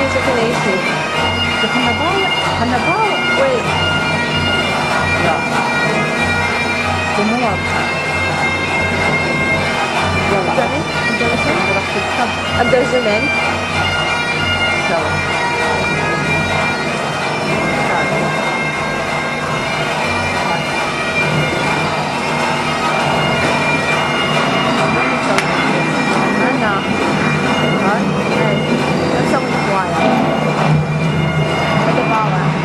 جاكنيتي خلنا باوع وي لا مو واضحة يلا زمن أنا رحت الكب ابدا الزمن سوا انا هاي نسوي هواية هذا باوع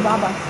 بابا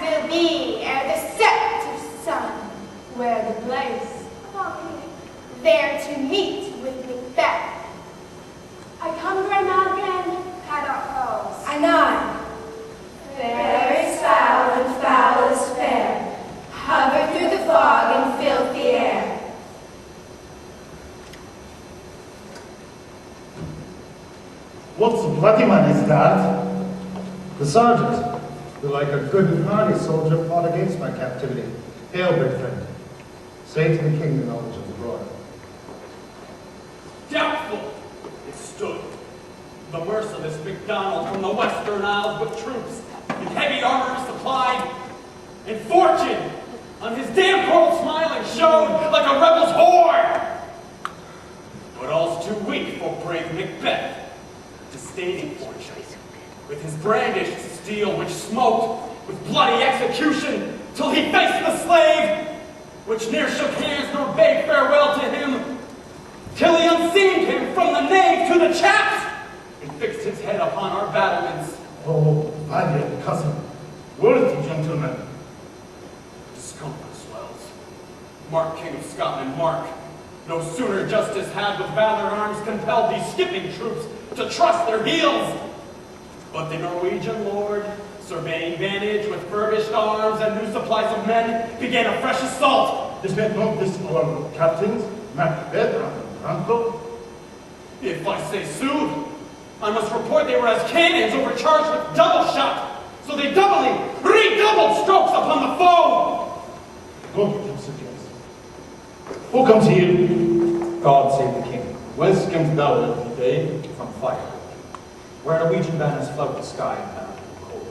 will be ere the set of sun, where the place there to meet with Macbeth. I come Granagin, paddock halls, and I, fair is foul and foul is fair, hover through the fog and filthy air. What bloody man is that? The sergeant, who like a good and hardy soldier fought against my captivity. Hail, good friend. Say to the king the knowledge of the broad. Doubtful it stood, the merciless MacDonald from the Western Isles with troops and heavy armor supplied, and fortune on his damn cold smiling showed like a rebel's horde. But all's too weak for brave Macbeth, disdaining fortune, with his brandished steel which smoked with bloody execution till he faced the slave, which ne'er shook hands nor bade farewell to him, till he unseamed him from the nave to the chaps, and fixed his head upon our battlements. Oh, valiant cousin, worthy gentleman. Discomfort swells. Mark, King of Scotland, mark. No sooner justice had with valor arms compelled these skipping troops to trust their heels, but the Norwegian lord, surveying vantage with furbished arms and new supplies of men, began a fresh assault. Is that not this our captains, Macbeth and Franco? If I say sooth, I must report they were as cannons overcharged with double shot, so they doubly, redoubled strokes upon the foe. Go, Sir. Who comes here? God save the king. Whence camest thou today? From fire, where Norwegian banners flout the sky and pound the cold,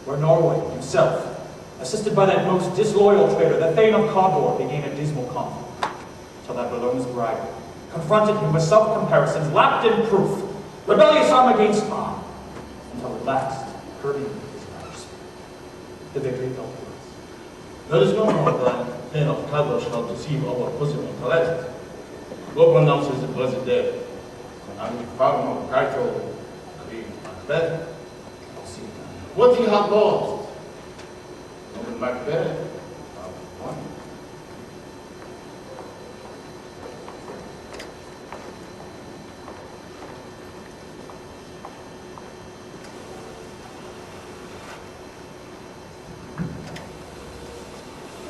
where Norway himself, assisted by that most disloyal traitor, the Thane of Cawdor, began a dismal conflict, till that Ballone's braggart confronted him with self-comparisons lapped in proof, rebellious arm against arm, until at last, curbing his majesty, the victory fell to us. There is no more than Thane of Cawdor shall deceive our bosom intellect. Go pronounces the blessed dead, and the fountain of title, Queen Macbeth. What he had lost, and Macbeth have won.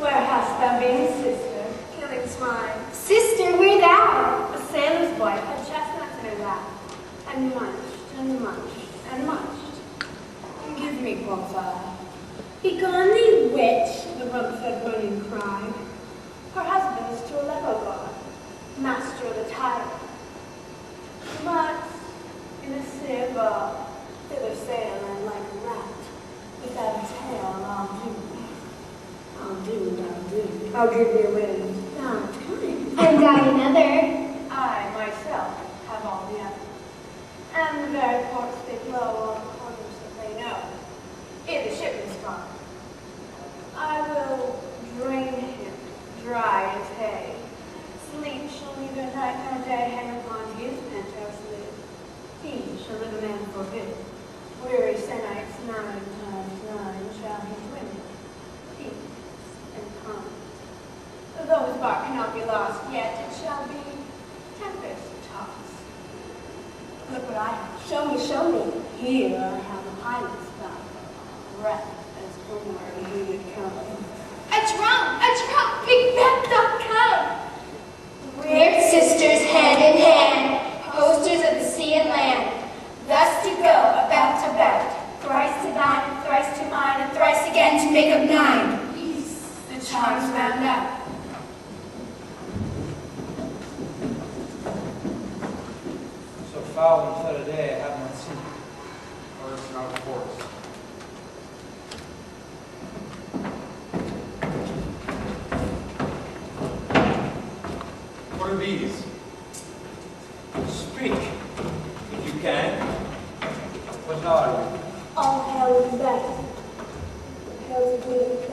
Where hast thou been, sister? Killing swine. Sister, where thou? A sailor's wife had chestnuts in her lap, and munched, and munched, and munched. Give me, quoth I. Begone thee, witch, the rump-fed burning cried. Her husband is to a leper god, master of the tide. But in a sieve, thither sail, and like a rat, without a tail, I'll do. I'll give thee a wind. Now it's coming. And I another. I, myself, have all the other. And the very ports they blow all the corners that they know. In the shipman's gone. I will drain him dry as hay. Sleep shall neither night nor day hang upon his penthouse lid. He shall live a man forbid. Weary Senites 9 times 9 shall he swim. Peace and calm. Though his bark cannot be lost yet, it shall be tempest tossed. Look what I have. Show me, show me. Here I have a pilot's stuff. Breath as Homer he would come. A drum! Macbeth doth come! Reared sisters hand in hand, posters of the sea and land, thus to go about to bout, thrice to thine, thrice to mine, and thrice again to make up 9. Peace, the charms wound up. So foul and fed a day I have not seen, or it's not a forest. What are these? Speak, if you can. What are you? All hail Macbeth. Hail to be the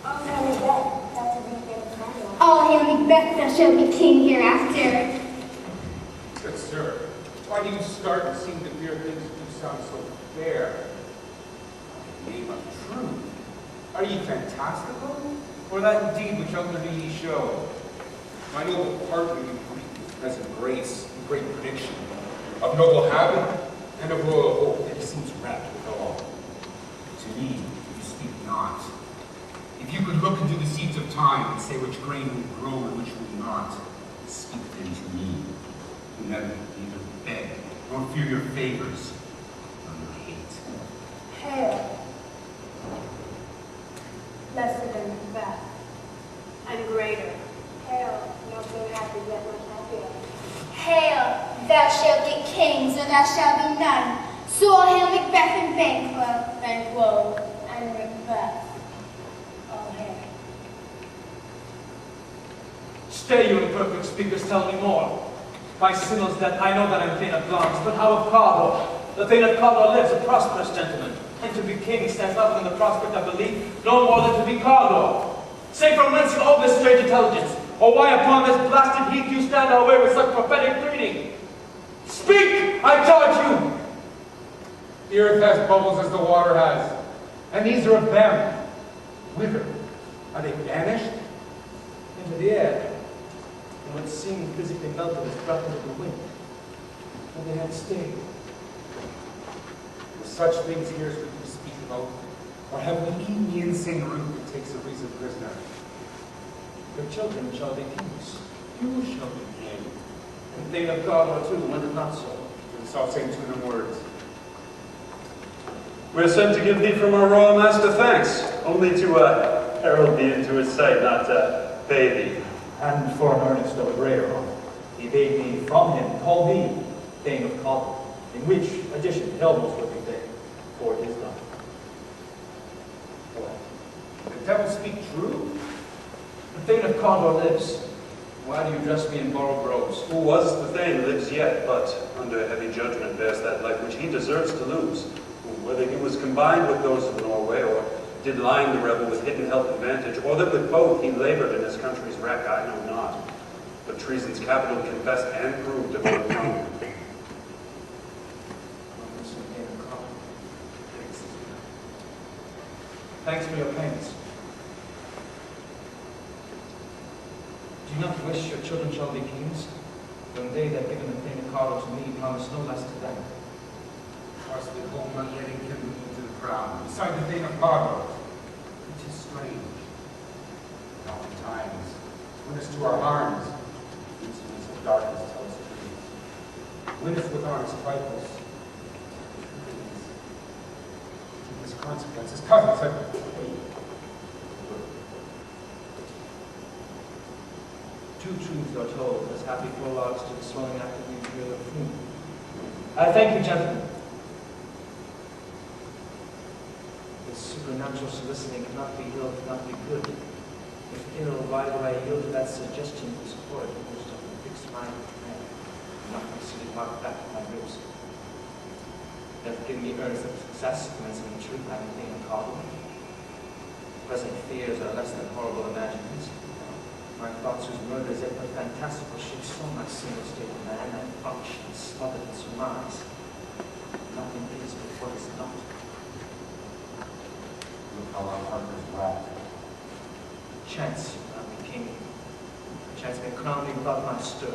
All hail Macbeth, thou shalt be king forever. All hail Macbeth, thou shalt be king hereafter. Good sir, why do you start and seem to fear things that do sound so fair? In the name of truth, Are ye fantastical? Or that indeed which outwardly ye show? My noble partner you greet with present grace and great prediction, of noble habit and of royal hope that he seems wrapped withal. To me, you speak not. If you could look into the seeds of time and say which grain will grow and which will not, speak then to me, who never neither beg nor fear your favors, nor your hate. Hail, lesser than Macbeth, and greater. Hail, not so happy yet much happier. Hail, thou shalt get kings, or thou shalt be none. So all hail Macbeth and Banquo, And Macbeth, all hail. Stay, you imperfect speakers, tell me more. My signals that I know that I'm Thane of Glamis, but how of Cawdor? The Thane of Cawdor lives, a prosperous gentleman, and to be king stands nothing in the prospect, I believe, no more than to be Cawdor. Say from whence all this strange intelligence, or why upon this blasted heath you stand our way with such prophetic greeting? Speak, I charge you! The earth has bubbles as the water has, and these are of them. Whither? Are they banished? Into the air. And what seemed physically melted is brought into the wind. And they had stayed. Were such things here as we can speak about? Or have we eaten the insane root that takes a reason prisoner? Your children shall be kings. You shall be king. And Thane of Cawdor too, when it not so. In self-same tune of words. We're sent to give thee from our royal master thanks, only to herald thee into his sight, not to pay thee. And for an earnest of a greater honor, he bade me from him call thee Thane of Cawdor, in which addition Helmos would be there, for it is done. What? The devil speak true? The Thane of Cawdor lives. Why do you dress me in borrowed robes? Who was the Thane lives yet, but under heavy judgment bears that life which he deserves to lose. Whether he was combined with those of Norway, or did line the rebel with hidden help and vantage, or that with both he labored in his country's wreck, I know not. But treason's capital confessed and proved of overthrown. Thanks for your pains. Do you not wish your children shall be kings, when they that given the Thane of Cawdor to me promise no less to them? Us with home not yet enkindled into the crown, beside the Thane of Cawdor. It is strange. Oftentimes, when it's to our harms, instruments of darkness tell us truth. When it's with honest trifles, these consequences. Cousins have Two truths are told as happy prologues to the swelling act of the imperial fruit. I thank you, gentlemen. This supernatural soliciting cannot be ill, cannot be good. If ill, why do I yield to that suggestion whose horrid wisdom fix my head, and not consider mark back my ribs? You have given me earnest of success, commencing in truth, I am Thane of Cawdor. Present fears are less than horrible imaginings. My thoughts whose murders yet but fantastical shape so my single state of man, and function smothered in surmise. Nothing is but what is not. look how our partners laugh. Chance not be king. Chance may crown me without my stir.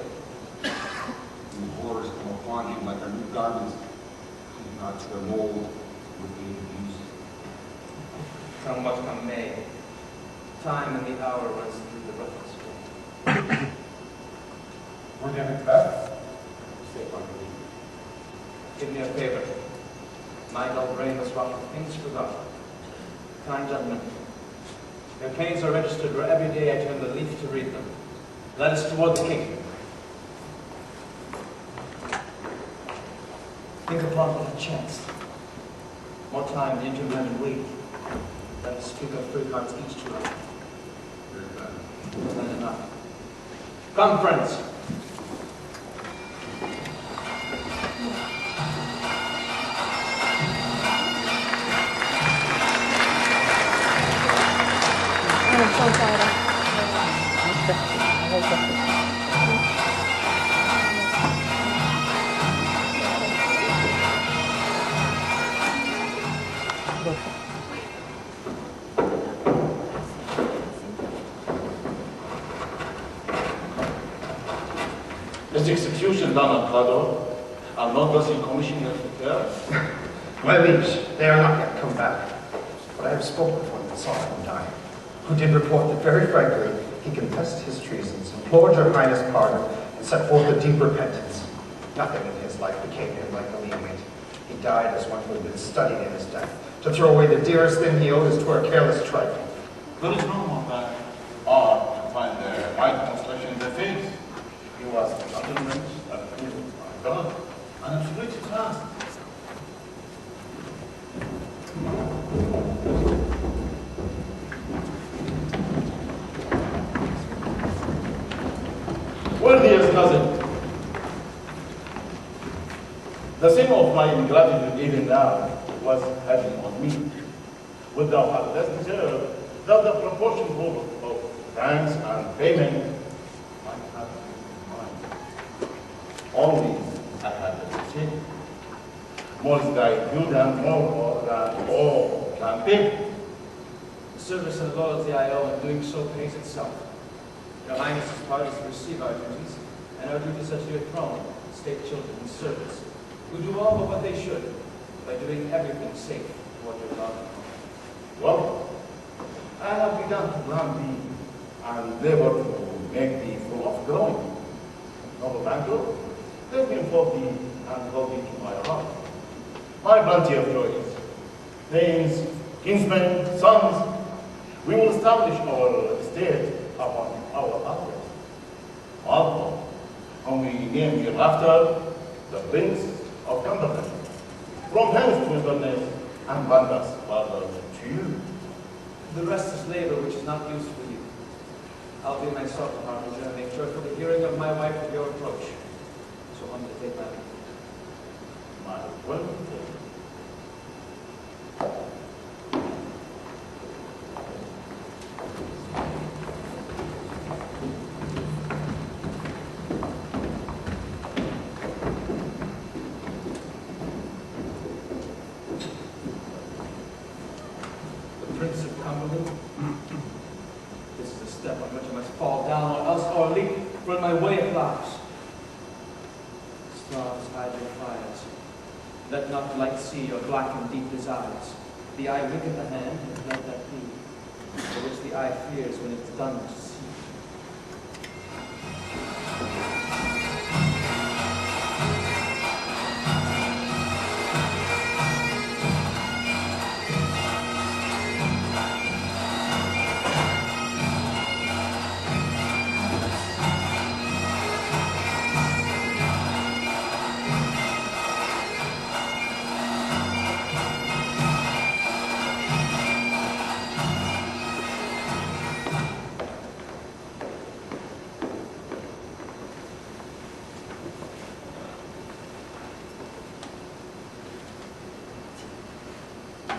And the horrors come upon him like our new garments, not to a mold with the use. Come what come may, time and the hour runs through the roughest way. Were they Macbeth? Say pardon me. Give me a favor. My dull brain was wrought with things forgotten. Kind gentlemen, your canes are registered where every day I turn the leaf to read them. Let us toward the king. Think upon what a chance. More time, the intermen and we. Let us speak of free hearts each to other. Then enough. Come, friends. I'm so sorry. his execution done at Cador, and not does he commission the affair? My liege, they are not yet come back. But I have spoken with one that saw him die, who did report that very frankly he confessed his treasons, implored your highness pardon, and set forth a deep repentance. Nothing in his life became him like a lean weight. He died as one who had been studied in his death, to throw away the dearest thing he owed as to a careless trifle. There is no more that art to find the right construction in the face. He was a gentleman, a priest, a God, an absolute class. Worthiest cousin, the sin of my ingratitude even now was heavy on me. Would thou have less deserved that the proportion of thanks and payment might have been mine. Only I had the sin. More is thy due than more than all can pay. The service and loyalty I owe in doing so pays itself. Your Highness's part is to receive our duties, and our duties are to your throne, state children, and servants, who do all but what they should, by doing everything safe toward your love. Well, I have begun to plant thee and labor to make thee full of growing. Noble banker, let me enfold thee and hold thee to my heart. My bounty of joys, thanes, kinsmen, sons, we will establish our estate upon our altar. Malcolm, whom we name hereafter the Prince of Canterbury, from hence to Inverness and Bandas farther to you. The rest is labor which is not used for you. I'll be myself in harbinger and make joyful the hearing of my wife of your approach. So humbly take my leave. My welcome. Prince of Cumberland. This is a step on which I must fall down, or else o'erleap, for in my way it lies. Stars hide their fires. Let not light see your black and deep desires. The eye wicked the hand, and let that be, for which the eye fears when it's done to see.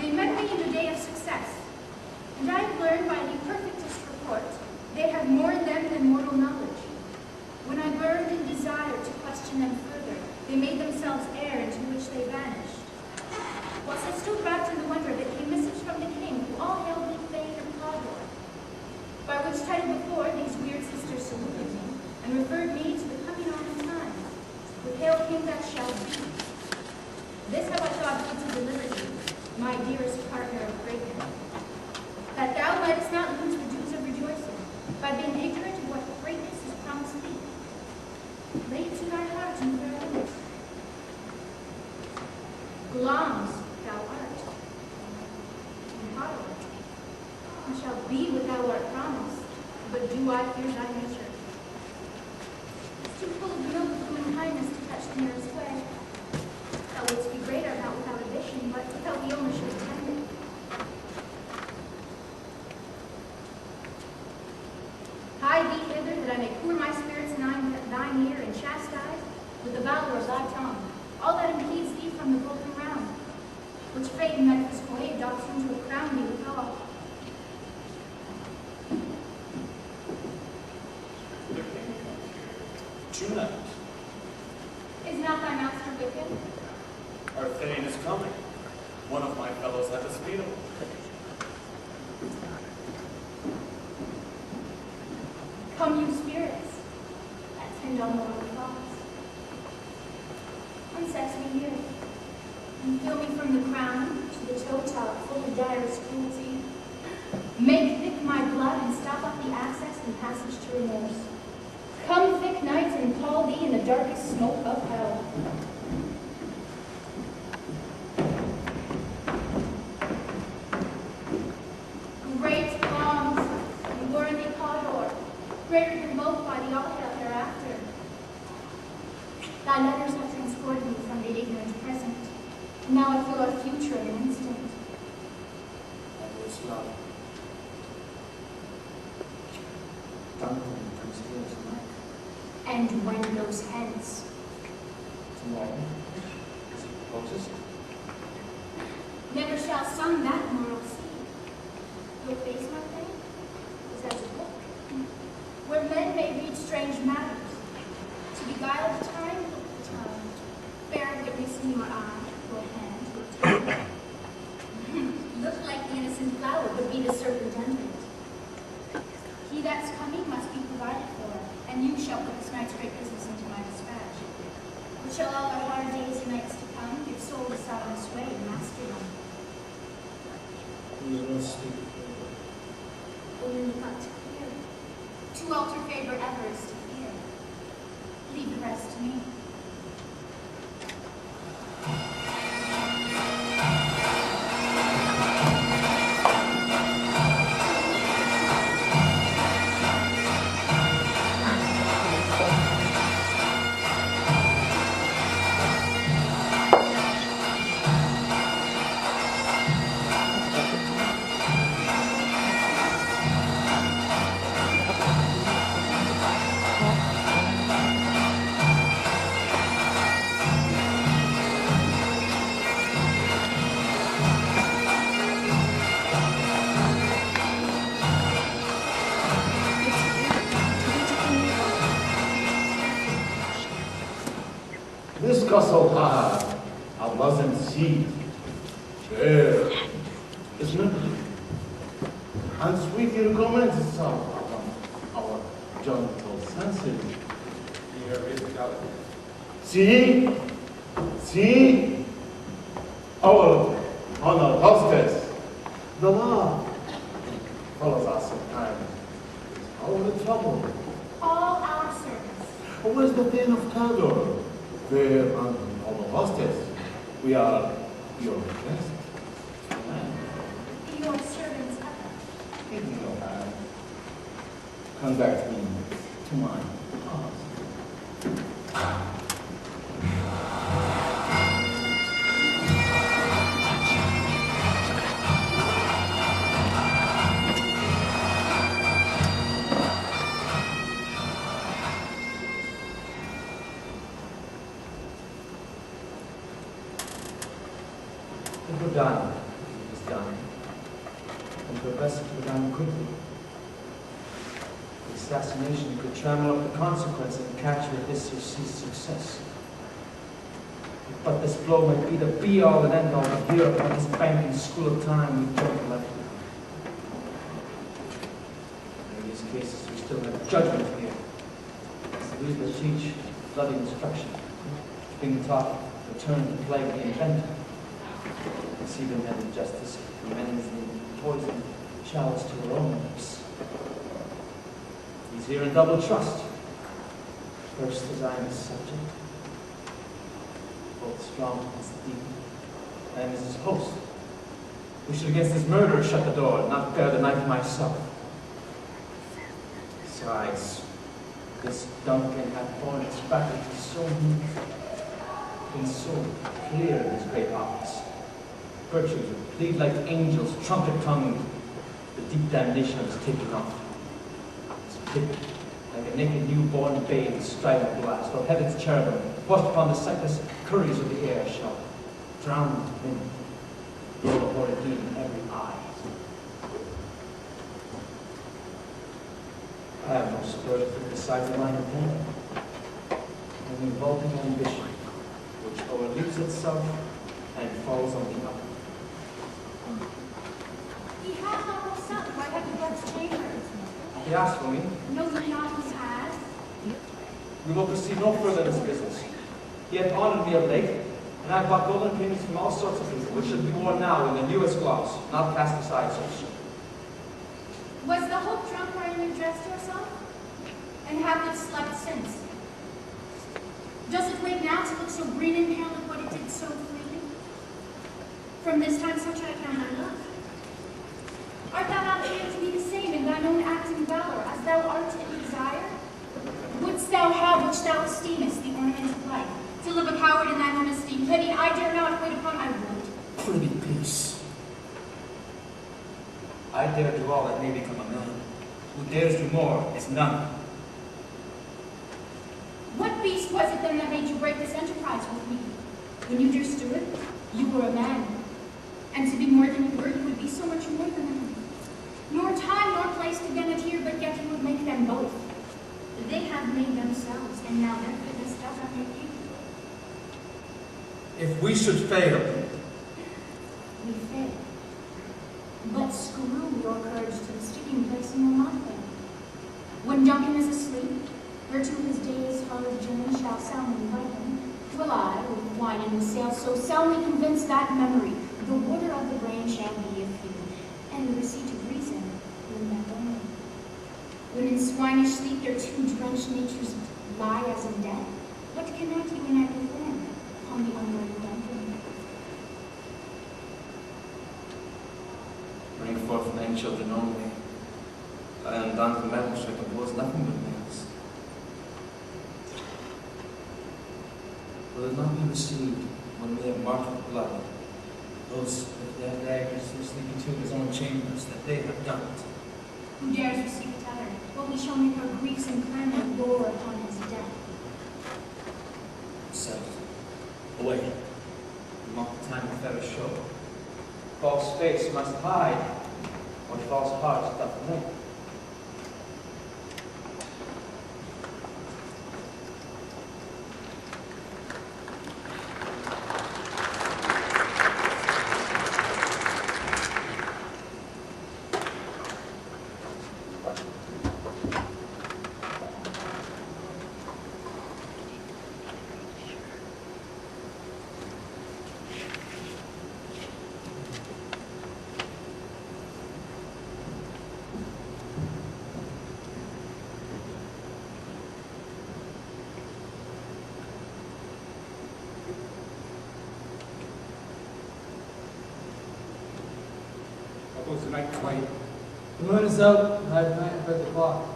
They met me in a day of success, and I have learned by the perfectest report they have more in them than mortal knowledge. When I burned in desire to question them further, they made themselves air into which they vanished. Whilst I stood wrapped in the wonder of it, came message from the king, who all hailed me Thane of Cawdor, by which title before these weird sisters saluted me, and referred me to the coming on in time, with hail king that shall be. This have I thought fit to deliver thee, my dearest partner of greatness, that thou mightest not lose the dues of rejoicing, by being ignorant of what greatness is promised thee. Lay it to thy heart and bear witness. Glams thou art, and Cawdor, and shall be what thou art promised, but do I fear thy nature? It's too full of milk of human kindness to touch the nearest way. Thou wouldst be greater, not without addition, but without the ownership attendant. Hie thee hither, that I may cool my spirits in thine ear, and chastise, with the valor of thy tongue, all that impedes thee from the golden round, which fate in metaphysical aid doth seem to have crowned thee withal. Tonight, Is not thy master wicked? our Thane is coming. One of my fellows hath a speedable. Come, you spirits, attend on mortal thoughts. cruelty. Make thick my blood and stop up the access and passage to remorse. Come thick nights and call thee in the darkest smoke of hell. Great wrongs, and worthy Cawdor, greater than both by the all-hail hereafter. Thy letters have transported me from the ignorant present. Now I feel our future in an instant. That was love. Duncan comes here tonight. And when goes hence? Tomorrow. Is it closest? Never shall some that morrow see. Your face, my friend, is as a book, where men may read strange matters. To beguile the time, look the time. Bear witness in your eye, your hand, your tongue. Look like the innocent flower, but be the serpent under it. He that's coming must be provided for, and you shall put this night's great business into my dispatch. But shall all our hard days and nights to come give soul to sovereign sway and master them? You will speak. Only look up to clear. To alter favor ever is to fear. Leave the rest to me. This castle had a pleasant seat, chair, isn't it? And sweetly recommends itself upon our gentle senses. Here is the gallery. See, our honored hostess, the law follows us sometimes. All the trouble. All our service. Where's the Thane of Cawdor? Fair and honored hostess, we are your guests. Your servants ever. Give me your hand. Conduct me to my house. It were done. It was done. And the best were done quickly. The assassination could trammel up the consequence and catch with this or cease success. But this blow might be the be-all and end-all of Europe on this banking school of time we don't left behind. In these cases, we still have judgment here. We will teach bloody instruction, being taught to turn to plague the inventor. See the men of justice, men's the poison chalice to our own lips. He's here in double trust. First, as I am his subject, both strong against the demon, I am as his host. Who should against his murderer shut the door, and not bear the knife myself? Besides, this Duncan hath borne its faculty so neat, been so clear in his great office. Virtues would plead like angels, trumpet-tongued, the deep damnation of his taking off. His pit, like a naked newborn babe in strident blast, or heaven's cherubim, washed upon the sightless curries of the air, shall drown the wind, blow the horrid heat in every eye. I have no spurs to decide the line of pain, only vaulting ambition, which overleaps itself and falls on the upper. He has not no son. Why have you left chambers? He asked for me. No, he not he has. We will proceed no further in this business. He hath honored me of late, And I've bought golden opinions from all sorts of people, which should be worn now in the newest gloss, not cast aside so soon. Was the Hope drunk when you dressed yourself? And have you slept since? Does it wake now to look so green and pale like what it did so freely? From this time such I count my love. Art thou not able to be the same in thine own acting valor as thou art in desire? Wouldst thou have which thou esteemest the ornament of life, to live a coward in thine own esteem, pity I dare not wait upon I would. Prithee, peace. I dare do all that may become a man. Who dares do more is none. What beast was it then that made you break this enterprise with me? When you understood it, you were a man. And to be more than you were, you would be so much more than them. Nor time nor place to them adhere, but yet you would make them both. They have made themselves, and now their fitness does not make you. If we should fail, We fail. But screw your courage to the sticking place and will not fail. When Duncan is asleep, where to his day's hard journey shall soundly invite him, will I, with wine and with sail, so soundly convince that memory, the water of the brain shall be a few, and the receipt of reason will never know. When in swinish sleep their two drenched natures lie as in death, what cannot you and I perform upon the unlearned Duncan? bring forth men children only. I am done for metal shall compose nothing but males. Will it not be received when we have marked with blood those with their daggers who sleep into his own chambers, that they have done it? Who dares receive a tether? But we shall make our griefs and clamor roar upon his death. Set. Away. Mock the time of fair show. False face must hide, what false heart doth know. Goes the night quite The moon is out, and I've night at the clock.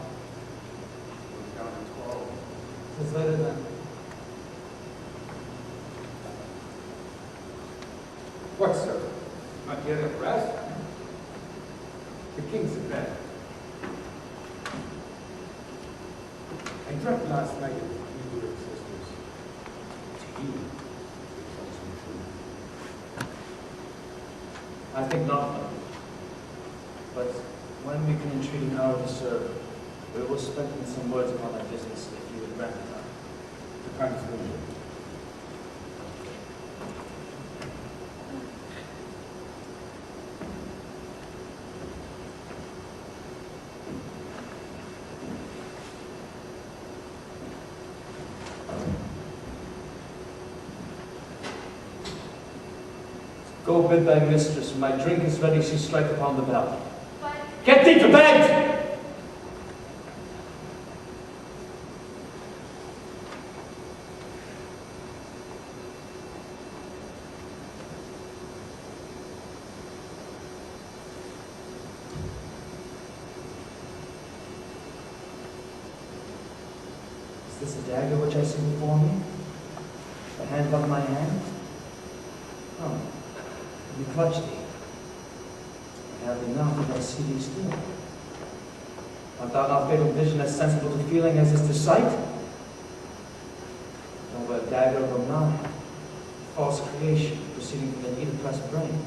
down to 12. It's later than. What, sir? Not yet at rest? The king's in bed. I dreamt last night of you and sisters. To you, it comes true. I think not. But when we can entreat an hour to serve, we will spend some words upon that business if you would grant it. The time is limited. Go bid thy mistress, when my drink is ready, she strike upon the bell. But Get thee to bed! Is this a dagger which I see before me? The handle of my hand? Oh, you clutch thee. I have thee not, if I see thee still. Art thou not fatal vision as sensible to feeling as is to sight? Nor but a dagger of a mind, false creation proceeding from the heat oppressed brain.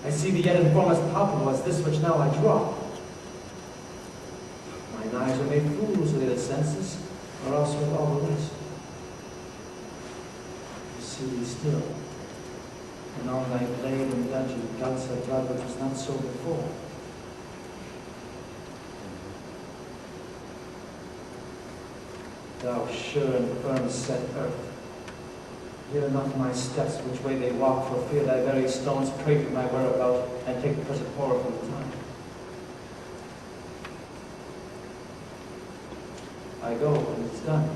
I see thee yet in form as palpable as this which now I draw. Mine eyes are made fools with the senses, or else with all the rest. I see thee still, and on thy blade and dungeon guts thy blood which was not so before. Thou sure and firm set earth, Hear not my steps, which way they walk, for fear thy very stones pray for my whereabout, and take the present horror from the time. I go, and it's done.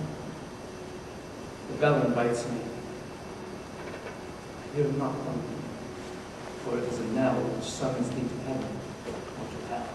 The bell invites me. Hear not from me, for it is a knell which summons thee to heaven or to hell.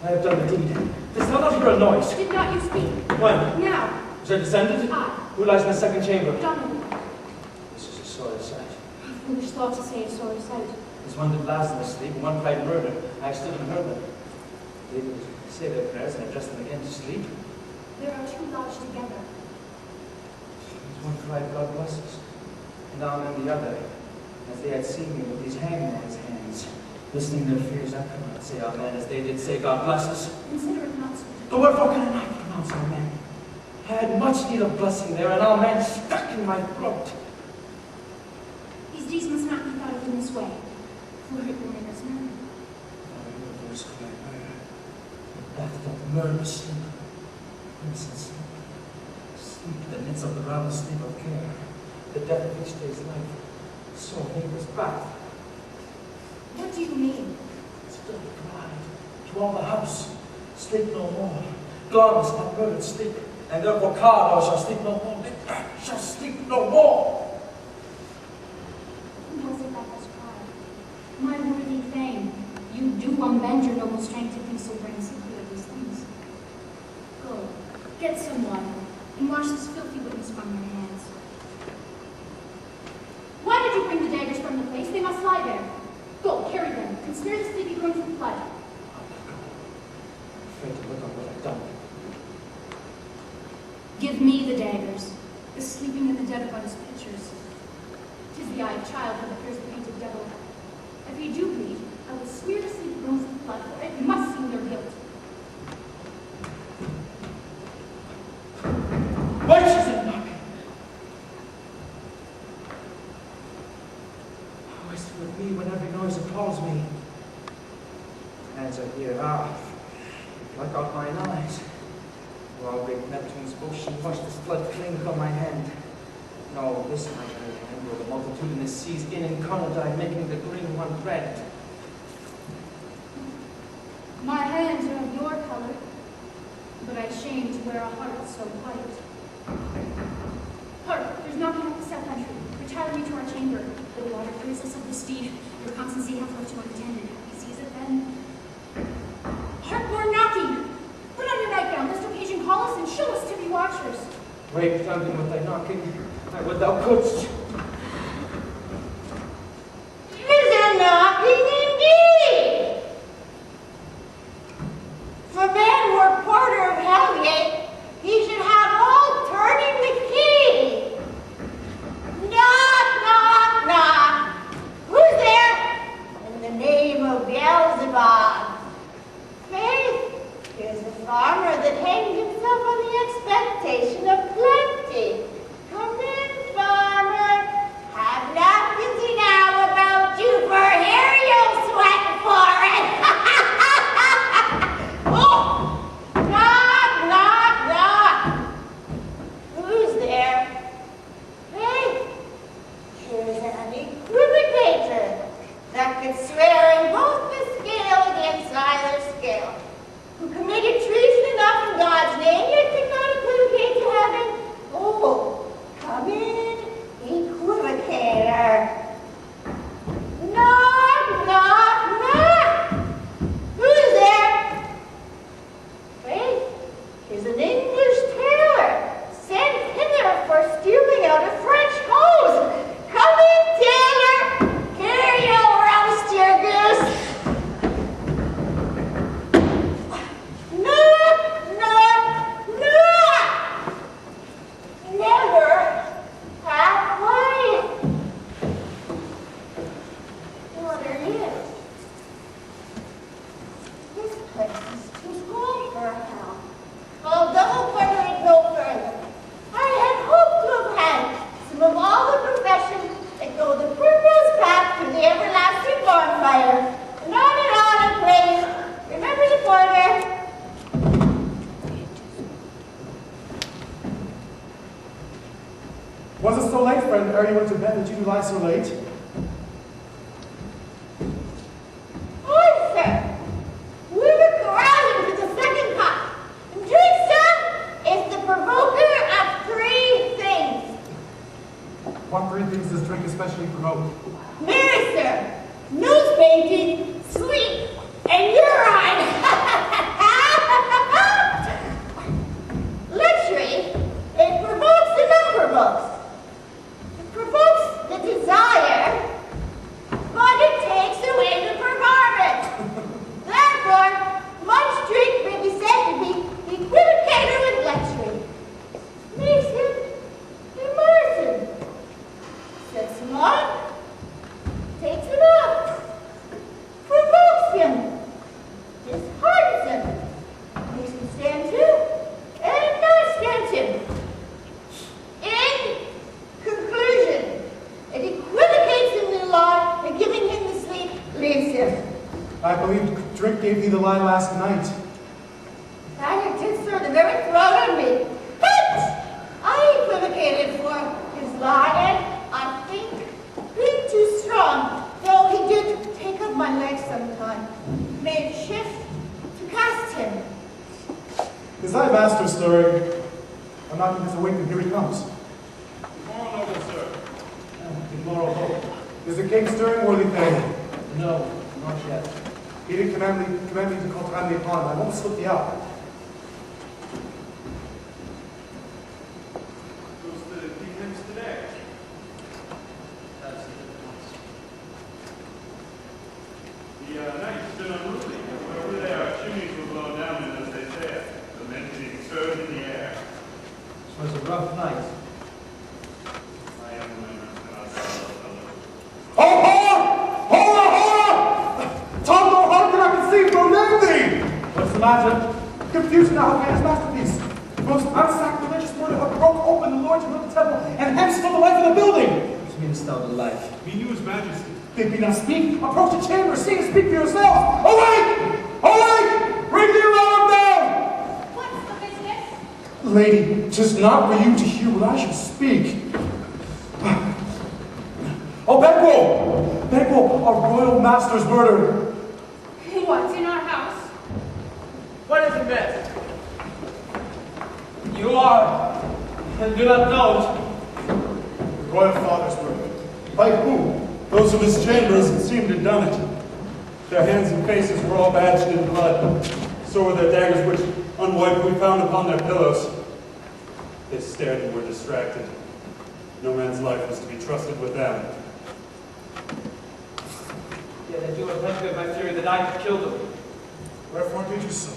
I have done the deed. Dost thou not hear a noise? Did not you speak? When? Now. Was I descended? I. Who lies in the second chamber? Donovan. This is a sorry sight. A foolish thought to say a sorry sight. As one did Lazarus sleep, and one cried murder. I stood and heard them. They would say their prayers and address them again to sleep. There are two lodged together. As one cried, God bless us. And on and the other, as they had seen me with these hangman's hands, listening their fears, I could not say amen, as they did say, God bless us. Consider it not so. But wherefore can I not pronounce amen? I had much need of blessing there, and amen stuck in my throat. These deeds must not be thought of in this way, for it will make us murder. Oh, yours cry murder. The death doth murder sleep. Innocent sleep. Sleep that knits of the round sleep of care. The death of each day's life. So neighbors back. What do you mean? Still he cried to all the house, sleep no more. Gone is that murdered sleep, and therefore Carlo shall sleep no more. Shall sleep no more. Who was it that has cried? My worthy Thane, you do unbend your noble strength to think so brain simply of these things. Go, get some water, and wash this filthy witness from your hands. Why did you bring the daggers from the place? They must lie there. Go, carry them, and smear the sleepy groans with blood. I'm afraid to look on what I've done. Give me the daggers. The sleeping and the dead are but as pictures. 'Tis the eye of childhood that fears the painted devil. If you do bleed, I will smear the sleepy groans with blood, for it must seem their guilt. Wenches and knocking! Who is with me when every noise appalls me? Hands are here, pluck out mine eyes. While great Neptune's ocean washed this blood clean from my hand. No, this my great hand, where the multitudinous seas in incarnadine, making the green one red. My hands are of your color, but I shame to wear a heart so white. Hark, there's knocking at the south entry. Retire we to our chamber. The water clears us of the steed. Your constancy hath left you unattended. He sees it then. Hark, more knocking! Put on your nightgown, lest occasion call us, and show us to be watchers. Wake thundering with thy knocking, I would thou couldst. Is there knocking indeed? For man were porter of Hellgate, he should have all turning the key. Knock, knock, knock. Who's there? In the name of Beelzebub. Faith, here's the farmer that hanged himself on the expectation of plenty. Come in, farmer. Was it so late, friend, ere you went to bed that you do lie so late? Oi, sir! We were carousing to the second pot. And Teresa is the provoker of 3 things. What 3 things does drink especially provoke? Mary, sir, nose painting, sleep, and urine. Luxury, it provokes and unprovokes. It provokes the desire, but it takes away the performance. Therefore, much drink may be said to be equivocated with luxury. Makes him immersive. Sets him on, takes him up, provokes him, disheartens him, makes him stand to, and not stand to. In conclusion, it equivocates him the lie, and giving him the sleep, leaves him. I believe drink gave thee the lie last night. That it did, sir, the very throat of me. But I equivocated for his lie, and I think being too strong, though he did take up my leg sometime, made shift to cast him. Is thy master stirring? I'm not even awake, and here he comes. Tomorrow, noble sir. Tomorrow, hope. Is the king stirring, worthy thane? No, not yet. He did command me to call time me upon him. I won't slip thee out. Who's the kingdoms today? That's it. The night's been unruly. Wherever they are, chimneys will blow down, and as they say it, the men being stirred in the air. It was a rough night. I am the man who cannot tell. Hold on! Hold on! Hold on! Tom, no harm can I conceive, no name thee! What's the matter? Confusion now of his masterpiece. The most unsacrilegious murder have broke open the Lord's will of the temple, and hence from the life of the building. Which means thou the life. We knew his majesty. Bid me not speak. Approach the chamber, see and speak for yourself. Awake! Awake! Bring the alarm down! What's the business? Lady, 'tis not for you to hear what I shall speak. Oh, Beckwell! Beckwell, our royal master's murdered. What's in our house? What is it, Beth? You are, and do not know it. The royal father's murdered. By whom? Those of his chambers that seemed to have done it. Their hands and faces were all badged in blood. So were their daggers, which, unwiped, we found upon their pillows. They stared and were distracted. No man's life was to be trusted with them. Yet I do authenticate my theory that I have killed them. Wherefore did you so?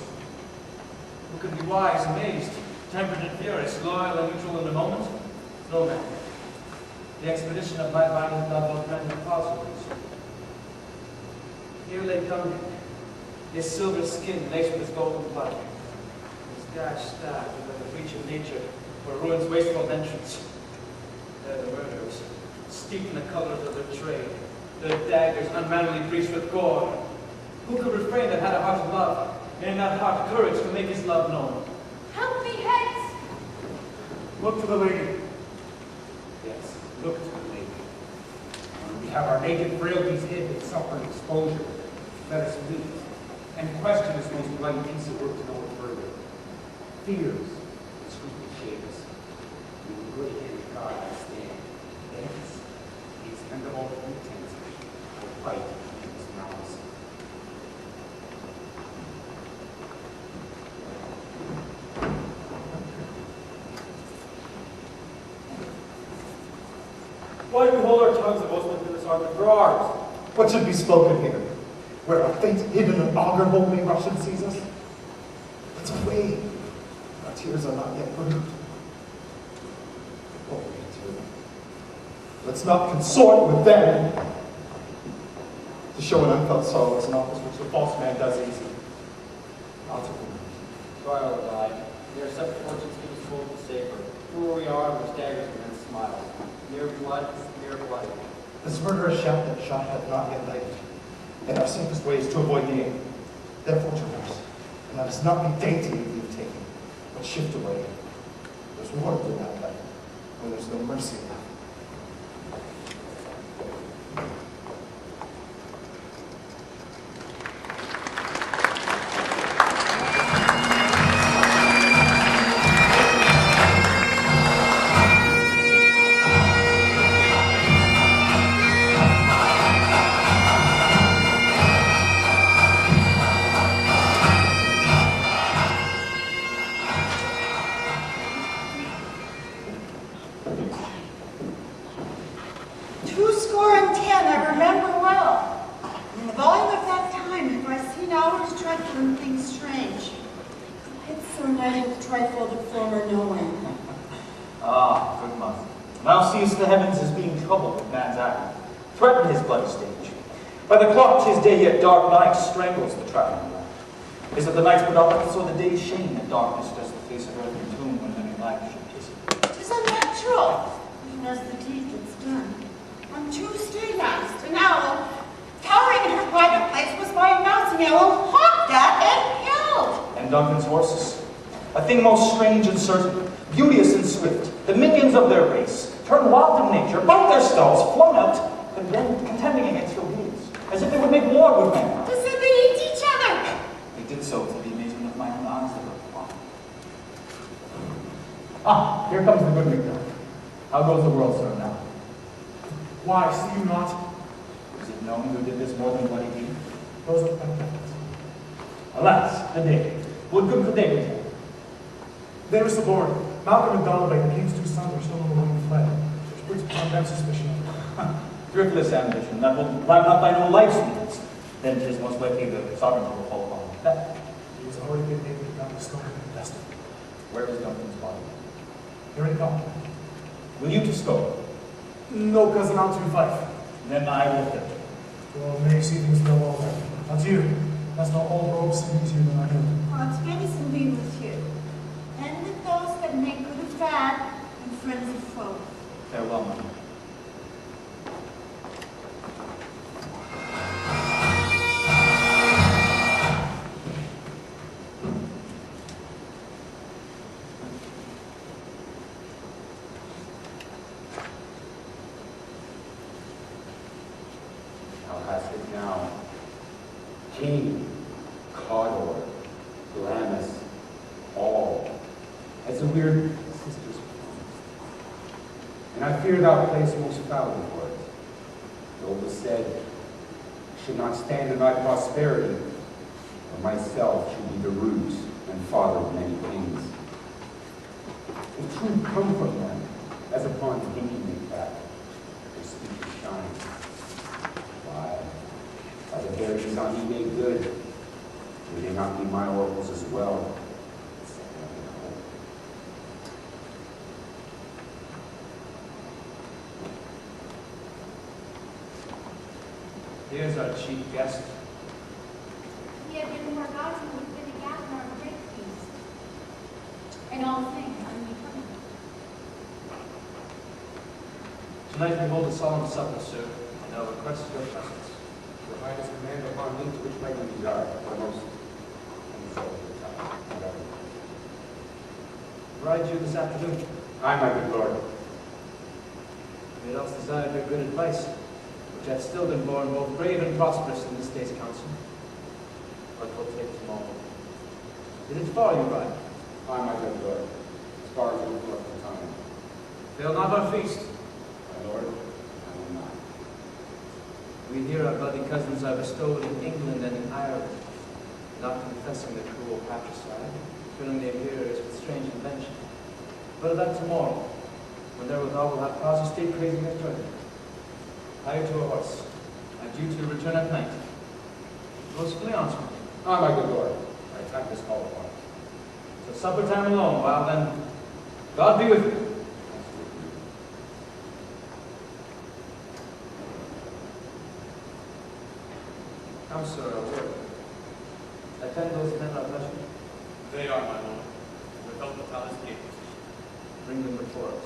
Who could be wise, amazed, tempered and furious, loyal and neutral in the moment? No man. The expedition of my violent love augmented possibles. Here lay Duncan, his silver skin laced with his golden blood, his gash stabbed with the breach of nature for ruin's wasteful entrance. There the murderers, steeped in the colors of their trade, their daggers unmanly breached with gore. Who could refrain that had a heart of love, and in that heart courage to make his love known? Help me hence! Look to the lady. Yes, look to the lady. We have our naked frailties hid and suffering exposure. Let us meet and question this most blind piece of work to know it further. Fears, scruple shapes. In the good hand of God I stand. Hence, the expendable pretense will fight his malice. Why do we hold our tongues and boast within this arm for ours? What should be spoken here? Where a fate hidden and augural may rush and seize us? Let's away. Our tears are not yet proved. Oh, me too. Let's not consort with them. To show an unfelt sorrow is an office which the false man does easy. I'll take them. Trial or die. Near such fortunes give us full and safer. Poor we are, which daggers and men smile. Near blood, near blood. This murderous shaft that shot hath not yet lighted, and our safest way is to avoid the aim. Therefore, traverse, and let us not be dainty with the taken, but shift away. There's water in that light. where there's no mercy left. By the clock 'tis day, yet dark night strangles the travelling light. Is it the night's predominance or the day's shame that darkness does the face of earth entomb when living life should kiss it? 'Tis unnatural, even as the deed that's done. On Tuesday last, an owl, towering in her private place, was by a mousing owl hawked at and killed. And Duncan's horses, a thing most strange and certain, beauteous and swift, the minions of their race, turned wild in nature, both their stalls flung out, contending against your wheels, as if they would make war with men. As if they eat each other. They did so to the amazement of my own eyes that looked upon. Ah, here comes the good Mcduff. How goes the world, sir, now? Why, see you not? Is it known who did this more than bloody deed? Those are facts. Alas, the day. What good could they be? They were suborned. Malcolm and Donald, the king's two sons, are still on the run and fled. Which brings upon them suspicion. Thriftless ambition, that will climb up thine own life's means. Then 'tis most likely the sovereignty will fall upon that. He has already been able to down the stone and invested. Where is Duncan's body? Here in Compton. Will you to Stoke? No, cousin, I'm too fife. Then I will fit. Well, may see things go well then. Adieu. That's not all robes and easier than I know. God's medicine be with you, and with those that make good of bad, and friends of foes. Farewell, my lord. King, Cawdor, Glamis, all, as a weird sister's and I fear thou place most foully for it. Though it was said, I should not stand in thy prosperity, or myself should be the root and father of many kings. If truth come from them, as upon thinking it back, their speech shines. Why? By the very sun he made good, may they not be my oracles as well? Here's our chief guest. He had been more gods and would have been a gatherer of a great feast. And all things unbecoming. Tonight we hold a solemn supper, sir, and I'll request your presence. Your Highness command upon me to which might you desire, for most unsolvable time. Ride you this afternoon. Aye, my good lord. We had else desired your good advice, which hath still been born both brave and prosperous in this day's council. But we'll take tomorrow. Is it far you ride? Aye, my good lord. As far as it will work for time. Fail not our feast. My lord, I will not. We hear our bloody cousins are bestowed in England and in Ireland, not confessing the cruel patricide, filling their hearers with strange invention. But of that tomorrow, when therewithal will have cause of state praising their treasure. Hire to a horse, and due to return at night. Boastfully answer me. Aye, my good lord. I time this call upon. So supper time alone, while then, God be with you. Come, sir, a word. Attend those men our pleasure. They are, my lord, without the palace gate. Bring them before us.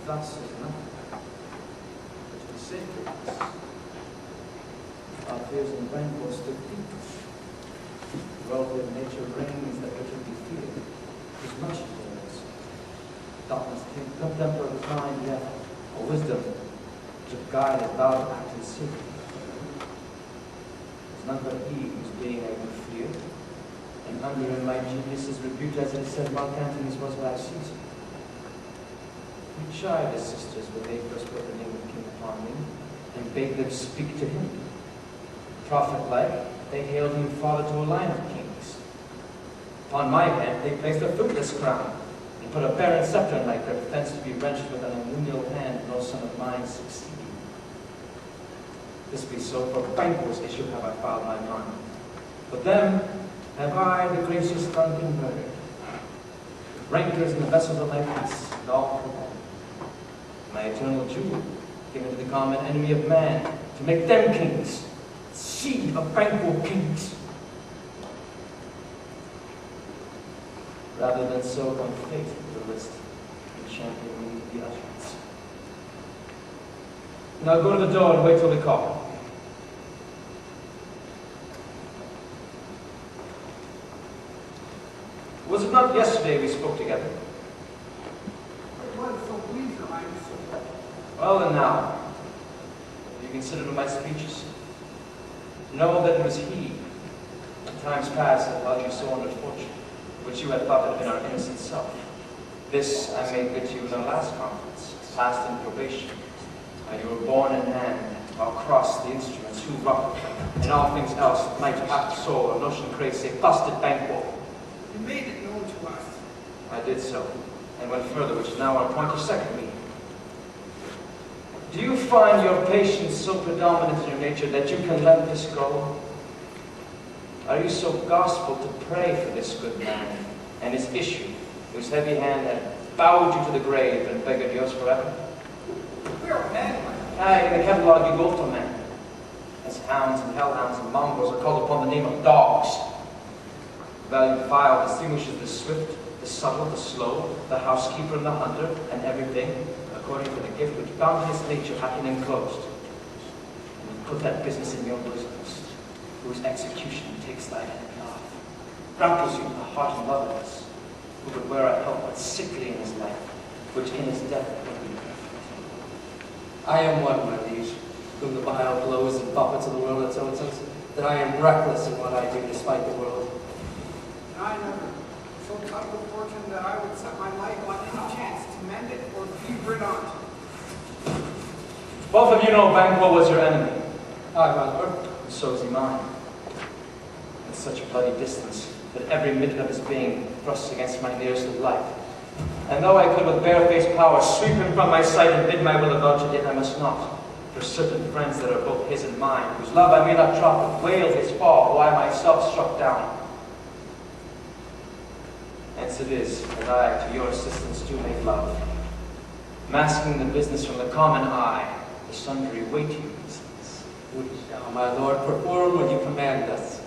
Thus is nothing, but to be sacred. Our fears and rancors stood deep. Cruelty of nature reigns that which would be feared. Is much theirs. Darkness came temper of mind, yet, or wisdom, to guide and vow to act in secret. It's none but he whose being I would fear, and under him my genius is rebuked, as it is said, Mark Antony's was by Caesar. He chid his sisters when they first put the name of the king upon me, and bade them speak to him. Prophet-like, they hailed him father to a line of kings. Upon my head they placed a fruitless crown, and put a barren scepter in my grip, thence to be wrenched with an unwilling hand, no son of mine succeeding. This be so, for Banquo's issue have I filed my mind. For them have I the gracious Duncan murdered. Rankers in the vessels of my peace, and all for them. My eternal jewel, given to the common enemy of man, to make them kings, seed of Banquo kings. Rather than so come fate the list, and champion me the utterance. Now go to the door and wait till we call. Was it not yesterday we spoke together? It was, so please, Your Highness. Well, and now, have you considered my speeches? Know that it was he, in times past, that held you so under fortune, which you had thought had been our innocent self. This I made good to you in our last conference, passed in probation, and you were born in hand, while crossed the instruments, who rocked, and all things else, might apt soul, or notion crazy, busted Banquo. You made it known to us. I did so, and went further, which is now our point to second me. Do you find your patience so predominant in your nature that you can let this go? Are you so gospel to pray for this good man and his issue, whose heavy hand had bowed you to the grave and beggared yours forever? We are men, my lord. Aye, in the Kevlar you go to men, as hounds and hellhounds and mongrels are called upon the name of dogs. Valiant File distinguishes the swift, the subtle, the slow, the housekeeper and the hunter, and everything, according to the gift which boundless nature hath been enclosed. And you put that business in your bosoms, whose execution takes thy hand off, rankles you in the heart and loveliness, who would wear a help but sickly in his life, which in his death would be perfect. I am one, my liege, whom the vile blows and buffets of the world have so that I am reckless in what I do despite the world. And I never so cut with fortune that I would set my life on any chance to mend it or fever it on. Both of you know Banquo was your enemy. Aye, my lord. And so is he mine. At such a bloody distance that every minute of his being thrusts against my nearest of life. And though I could with barefaced power sweep him from my sight and bid my will avouch it, yet I must not. For certain friends that are both his and mine, whose love I may not drop, but wail his fall, who I myself struck down. Hence it is that I to your assistance do make love, masking the business from the common eye, the sundry weighty reasons. Would thou, my lord, perform what you command us?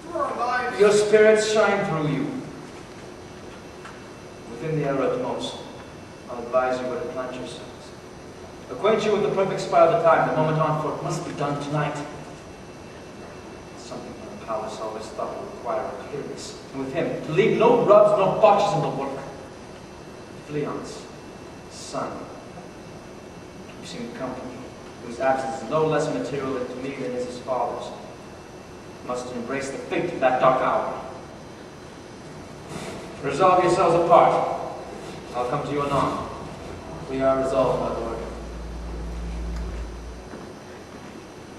Through our lives. Your spirits shine through you. Within the era utmost, I'll advise you where to plant yourselves. Acquaint you with the perfect spy of the time, the moment on, for it must be done tonight. Something from the palace always thought would require clearness. And with him, to leave no rubs, no botches in the work. Fleon's son keeps him company, whose absence is no less material to me than is his father's. Must embrace the fate of that dark hour. Resolve yourselves apart. I'll come to you anon. We are resolved, my lord.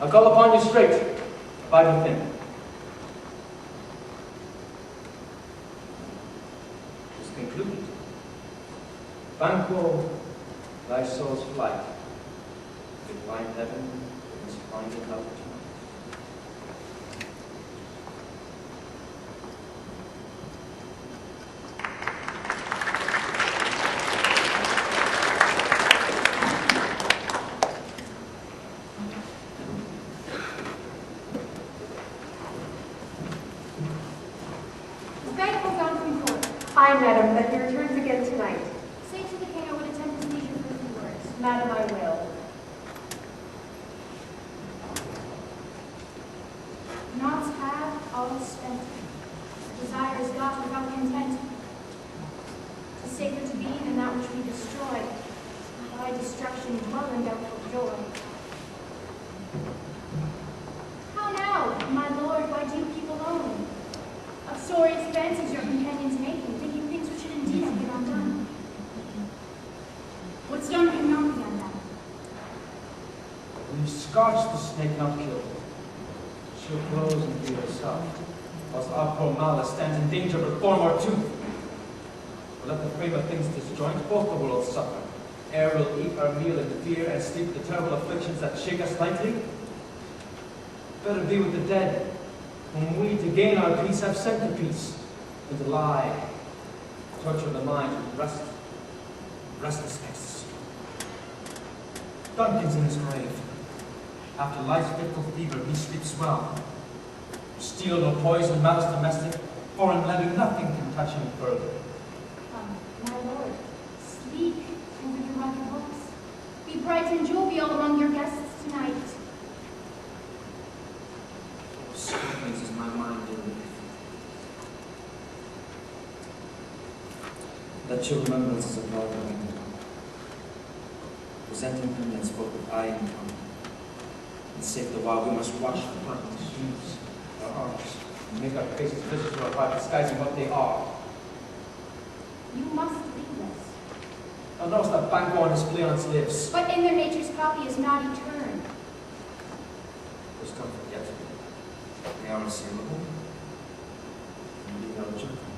I'll call upon you straight. Abide with him. It's concluded. Banquo, thy soul's flight. If you find heaven, you must find it love tonight. Aye, madam, but he returns again tonight. Say to the king I would attempt his leisure for a few words. Madam, I will. Knots have, all spent. Desire is got without content. 'Tis safer to be than that which we destroy. By destruction dwell in doubtful joy. How now, my lord, why do you keep alone? Uxorious fancies your companions making, thinking things which should indeed have been undone. What's done cannot be undone. We've scorched the snake, not killed it. She'll close and be herself, whilst our poor malice stands in danger of form or tooth. But let the frame of things disjoint, both the worlds suffer. Ere we'll eat our meal in fear and sleep the terrible afflictions that shake us lightly. Better be with the dead, whom we, to gain our peace, have sent to peace, than to lie, torture the mind with restless ecstasy. Duncan's in his grave. After life's fitful fever, he sleeps well. Steel no poison, malice domestic, foreign levy, nothing can touch him further. My lord, sleep over your rugged books. Be bright and jovial among your guests tonight. Scorpions is my mind in relief. Let your remembrances of Lord remain. Presenting him that spoke with eye and tongue. And save the while we must watch the burnt sheaves, our arms, and make our faces visible to our heart, disguising what they are. You must leave us. Thou knowest that Banquo and his Fleance lives. But in their nature's copy is not eternal. There's comfort yet. They are assailable. And we are joking.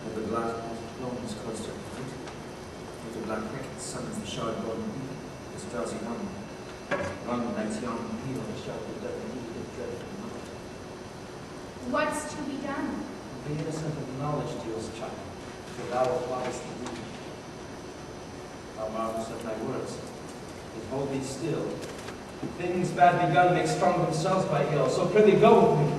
And the glass blown is close to our feet. With the black cricket summons the shard golden bee, his drowsy hum. Long night's young peal and shout the devil need of dreadful night. What's to be done? Be innocent of knowledge, dearest child, for thou appliest the deed. Thou marvelest at thy words, but hold thee still. Things bad begun make strong themselves by ill, so prithee go with me.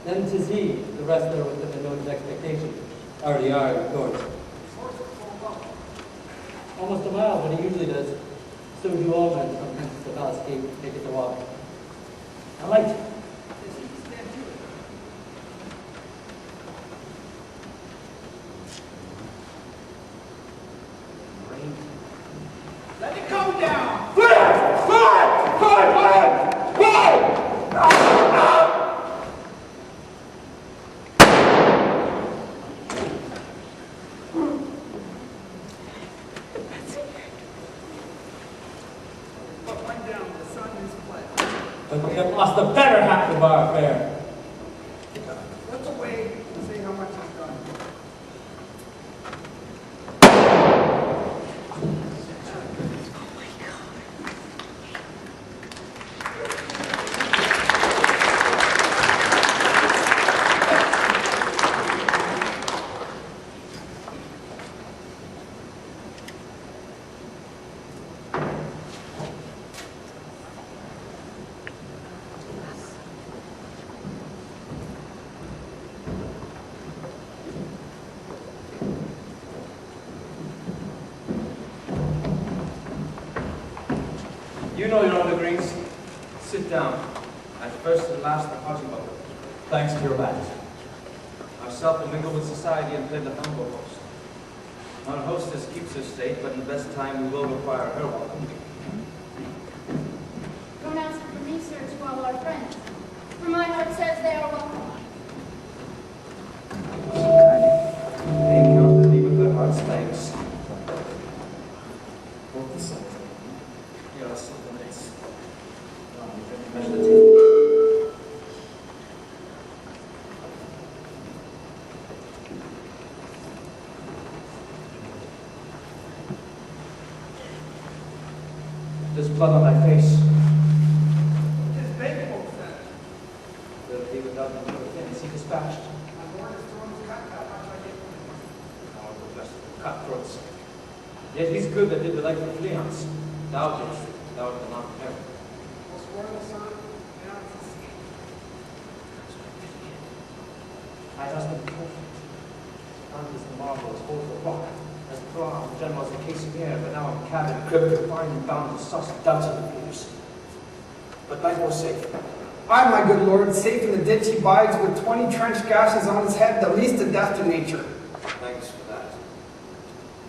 Then 'tis he, the rest there with the noted expectation. Already are, of course. Almost a mile, but he usually does. So do all men, sometimes the palace gate, make it to walk. I like it. Let it go down! But we have lost the better half of our affair. Let's wait and see how much is done. You know your own degrees. Sit down. At first and last, the haughty mother. Thanks to your majesty. Ourself will mingle with society and play the humble host. Our hostess keeps her state, but in best time we will require her welcome. Pronounce it for me, sir, to all our friends. For my heart says they are welcome. They count thee with their heart's thanks. Both the sons. Here are some nice. Measure the tea. There's blood on thy face. His baby won't send. Will be without the within. Is he dispatched? My lord has thrown his cut out much I get from him. Oh, the best of the cutthroats. Yet he's good that did the like of Fleance. Thou didst, thou art not heaven. It has been perfect. And as the marble is both the rock, as Pra and General as the Casimir, but now I'm cabin, cribbed, confined, and bound to such doubts of the fears. But life was safe. Aye, my good lord, safe in the ditch he bides with 20 trench gashes on his head, the least a death to nature. Thanks for that.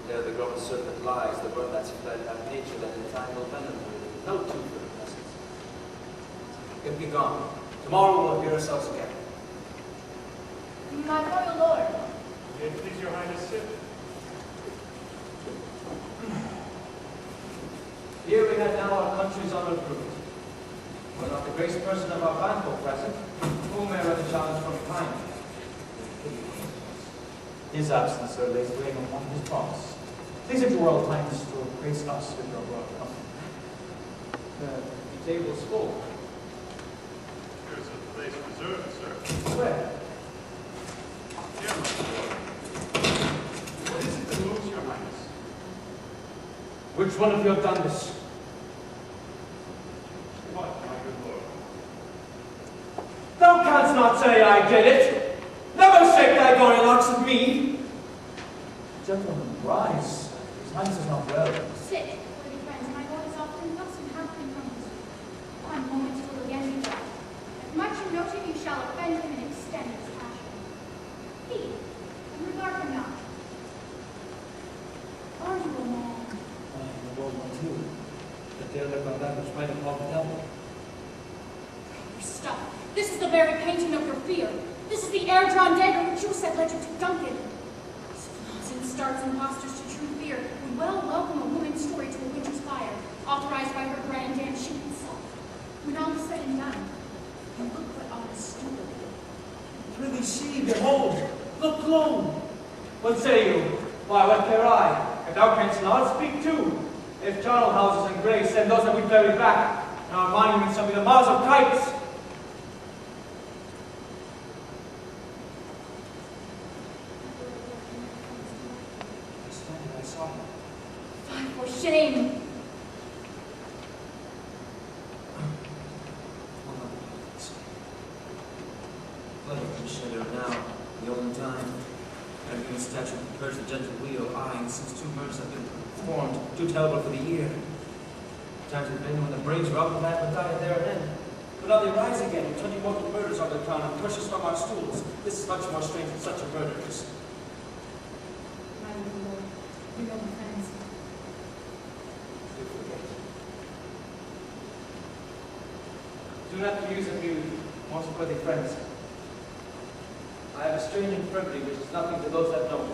There the golden serpent lies, the bird that's fled by nature that entangled venom breathing. No tooth for the presence. It be gone. Tomorrow we'll hear ourselves again. My royal lord. May it please your highness sit. Here we have now our country's honored fruit. Were not the grace person of our banquo present, who may run the challenge from behind? His absence, sir, lays blame upon his promise. Please at your royal highness to grace us with your royal company. The table's full. Here's a place reserved, sir. Where? Here, my lord. What is it that moves your highness? Which one of you have done this? What, my good lord? Thou canst not say I did it. Never shake thy gory locks at me. Gentlemen, rise. His highness is not well. Sit, worthy friends. My lord is often thus and hath been promised. One moment will again be well. If much you note him, you shall offend him and extend his passion. He, and regard him not. Are you a man? I am a bold one too. But dare look on that which might have called the devil. Your stuff. This is the very painting of your fear. This is the air-drawn dagger which you said led you to Duncan. Since starts impostors to true fear, would well welcome a woman's story to a winter's fire, authorized by her grand dam she himself. When all is said and done, you look but on a stupid. Prithee see, behold, look long. What say you? Why, what care I? If thou canst not, speak too. If charnel houses and grace, send those that we bury back, and our monuments shall be the mouths of kites. I saw him. Fie for shame! Let us consider now the olden time. And in the statute prepares the gentle wheel, aye, and since 2 murders have been performed, too terrible for the year. Times have been when the brains are up and that would die there and then. But now they rise again, with 20 mortal murders on the crown and push us from our stools. This is much more strange than such a murder is. My lord, you know my friends. Do forget. Do not use of you, most worthy friends. I have a strange infirmity which is nothing to those that know me.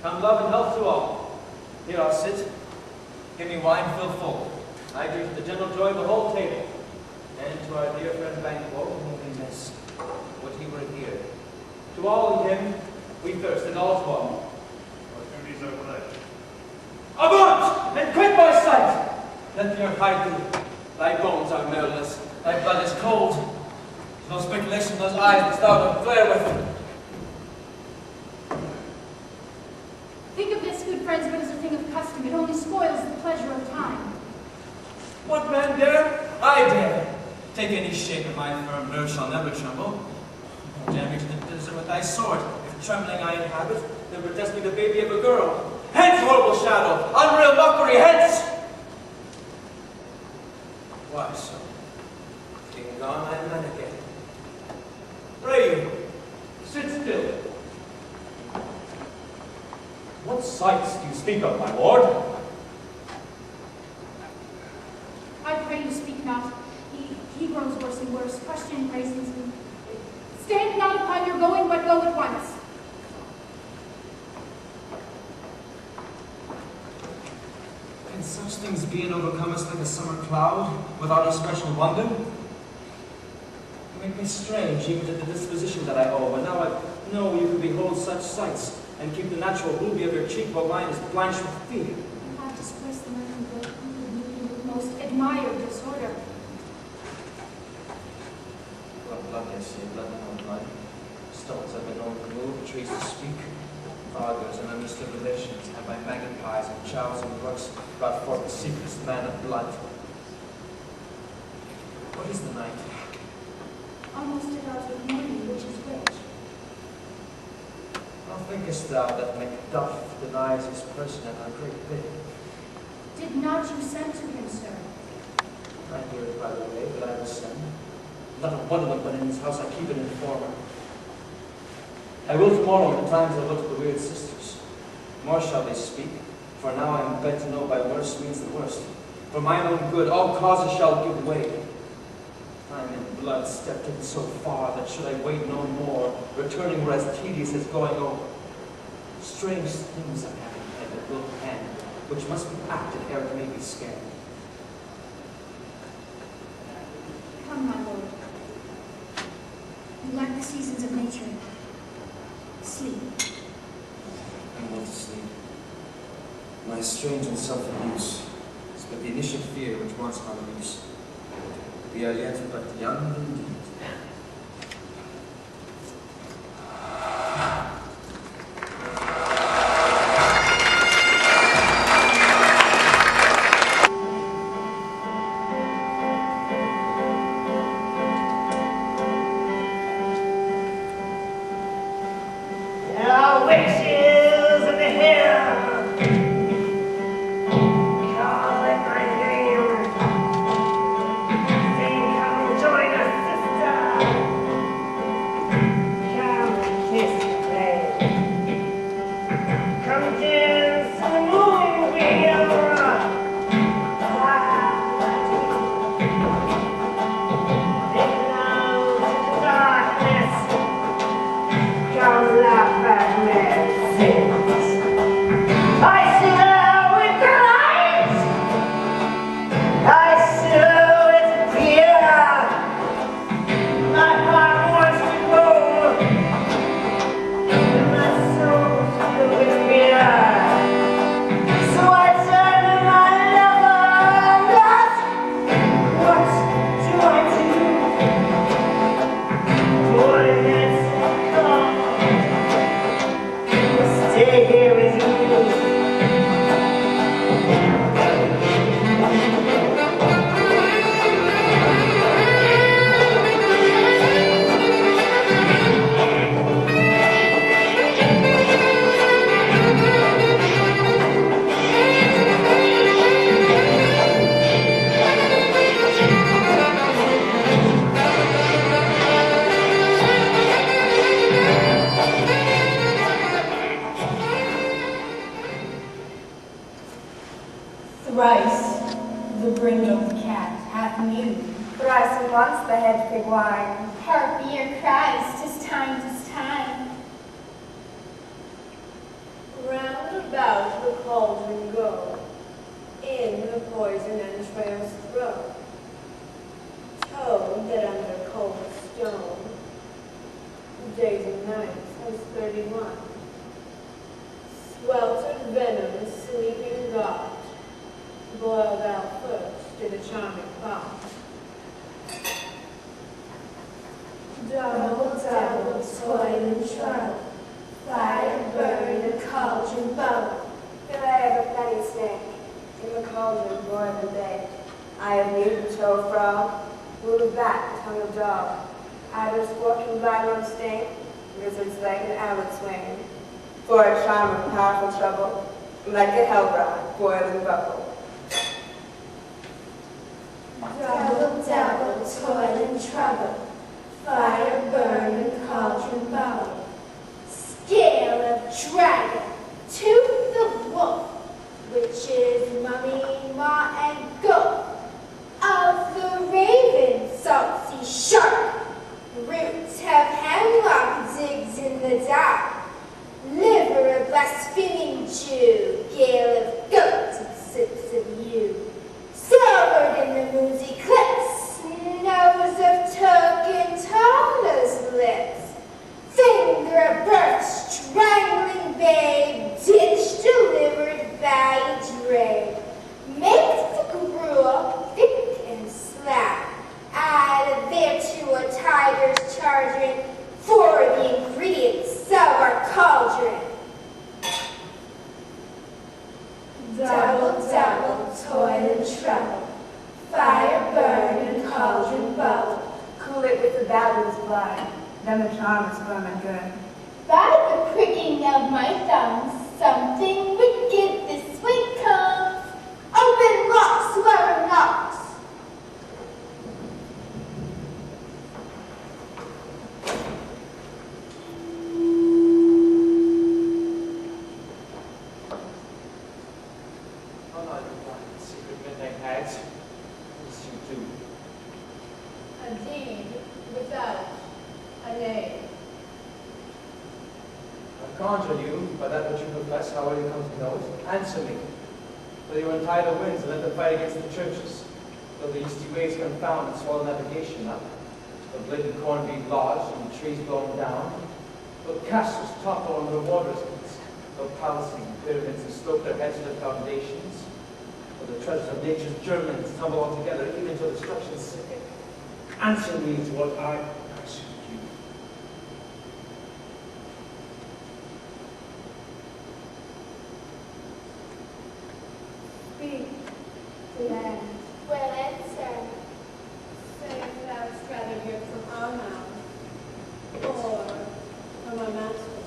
Come, love and health to all. Here I'll sit. Give me wine filled full. I drink the general joy of the whole table. And to our dear friend Banquo, whom we miss, would he were here. To all in him, we thirst, and all's one. Our duties are pledged. Avaunt! And quit my sight! Let the earth hide thee. Thy bones are marrowless, thy blood is cold. No speculation, those eyes that thou dost glare with. Think of this, good friends, but as a thing of custom. It only spoils the pleasure of time. What man dare? I dare. Take any shape, and my firm nerve shall never tremble. Oh, damn me to the desert with thy sword. If trembling I inhabit, then protest me the baby of a girl. Hence, horrible shadow, unreal mockery, hence! Why so? Being gone, I am man again. Pray you, sit still. What sights do you speak of, my lord? I pray you speak not. He grows worse and worse. Question embraces me. Stand not upon your going, but go at once. Can such things be and overcome us like a summer cloud, without a special wonder? You make me strange, even to the disposition that I owe, but now I know you can behold such sights, and keep the natural ruby of your cheek while mine is blanched with fear. You have dispersed the merchant blood with most admired disorder. Blood, I say, blood and no blood. Stones have been known to move, trees to speak. Fathers and understood relations have by magpies and chows and rooks brought forth the secret man of blood. What is the night? almost about with mourning, which is which. How thinkest thou that Macbeth denies his person at our great bidding? Did not you send to him, sir? I hear it by the way, but I will send. Not a one of them, but in his house I keep an informer. I will tomorrow at the times I look at the weird sisters. More shall they speak, for now I am bent to know by worst means the worst. For mine own good, all causes shall give way. Time and blood stepped in so far that should I wait no more, returning were as tedious as going over. Strange things I have in head that will end, which must be acted ere it may be scanned. Come, my lord. You lack the seasons of nature. Sleep. I want to sleep. My strange and self-abuse is but the initial fear which wants my release. We are yet but young indeed. Thrice the brindled cat hath mewed. Thrice and once the head pig whined. Hark your cries, 'tis time, 'tis time. Round about the cauldron go, in the poison entrails throw. Toad that under cold stone, days and nights has 31. Sweltered venom sleeping God, boil thou first in a charming pot. Double, double, toil and trouble, fire burn the cauldron bubble. Could I have a penny snake in the cauldron boil and bake? I have mutant toe frog, wound of bat, tongue of dog, adder's fork and violent sting, lizard's leg and outlet swing. For a charm of powerful trouble, like a hell rod, boil and bubble. Double, double, toil and trouble, fire burn and cauldron bubble. Scale of dragon, tooth of wolf, witches, mummy, maw, and goat. Of the raven, salty shark, roots of hemlock digs in the dark. Liver of blaspheming Jew, gale of goat and sips of you. Silvered in the moon's eclipse, nose of token Tola's lips. Finger of birth, strangling babe, ditch delivered by Dre. Make the gruel thick and slap, add thereto a tiger's chardon for the ingredients of our cauldron. Double, double, toil and trouble, fire burn and cauldron bubble. Cool it with the battle's blood, then the charm is firm and good. By the pricking of my thumbs, something wicked this way comes. Open locks, whoever knocks. Oh, no, you blind, secret midnight hags. Yes, you do. A deed without a name. I conjure you, by that which you profess, however you come to know it, answer me. Will you untie the winds and let them fight against the churches? Will the easty waves confound and swallow navigation up? Will blatant corn be lodged and trees blown down? Will castles topple on the waters' gates? Will palaces and pyramids and slope their heads to the foundations? Will the treasures of nature's germlings tumble all together, even to destruction's sick? Answer me to what I ask you. Speak, land. Well answered. Say if thou wouldst rather hear from our mouths, or from our masters.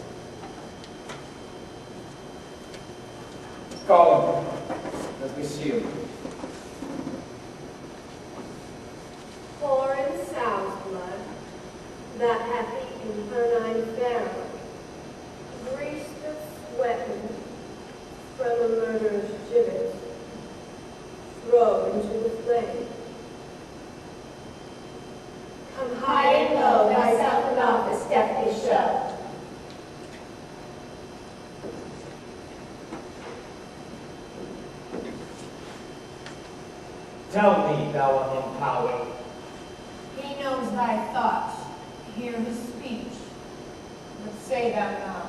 Call him. Let me see him. Foreign sow's blood, that hath eaten her 9 pharaoh, greased the sweating from a murderer's gibbet, throw into the flame. Come high and low, thyself in office deftly show. Tell me, thou unknown power. He knows thy thoughts, hear his speech, but say thou not.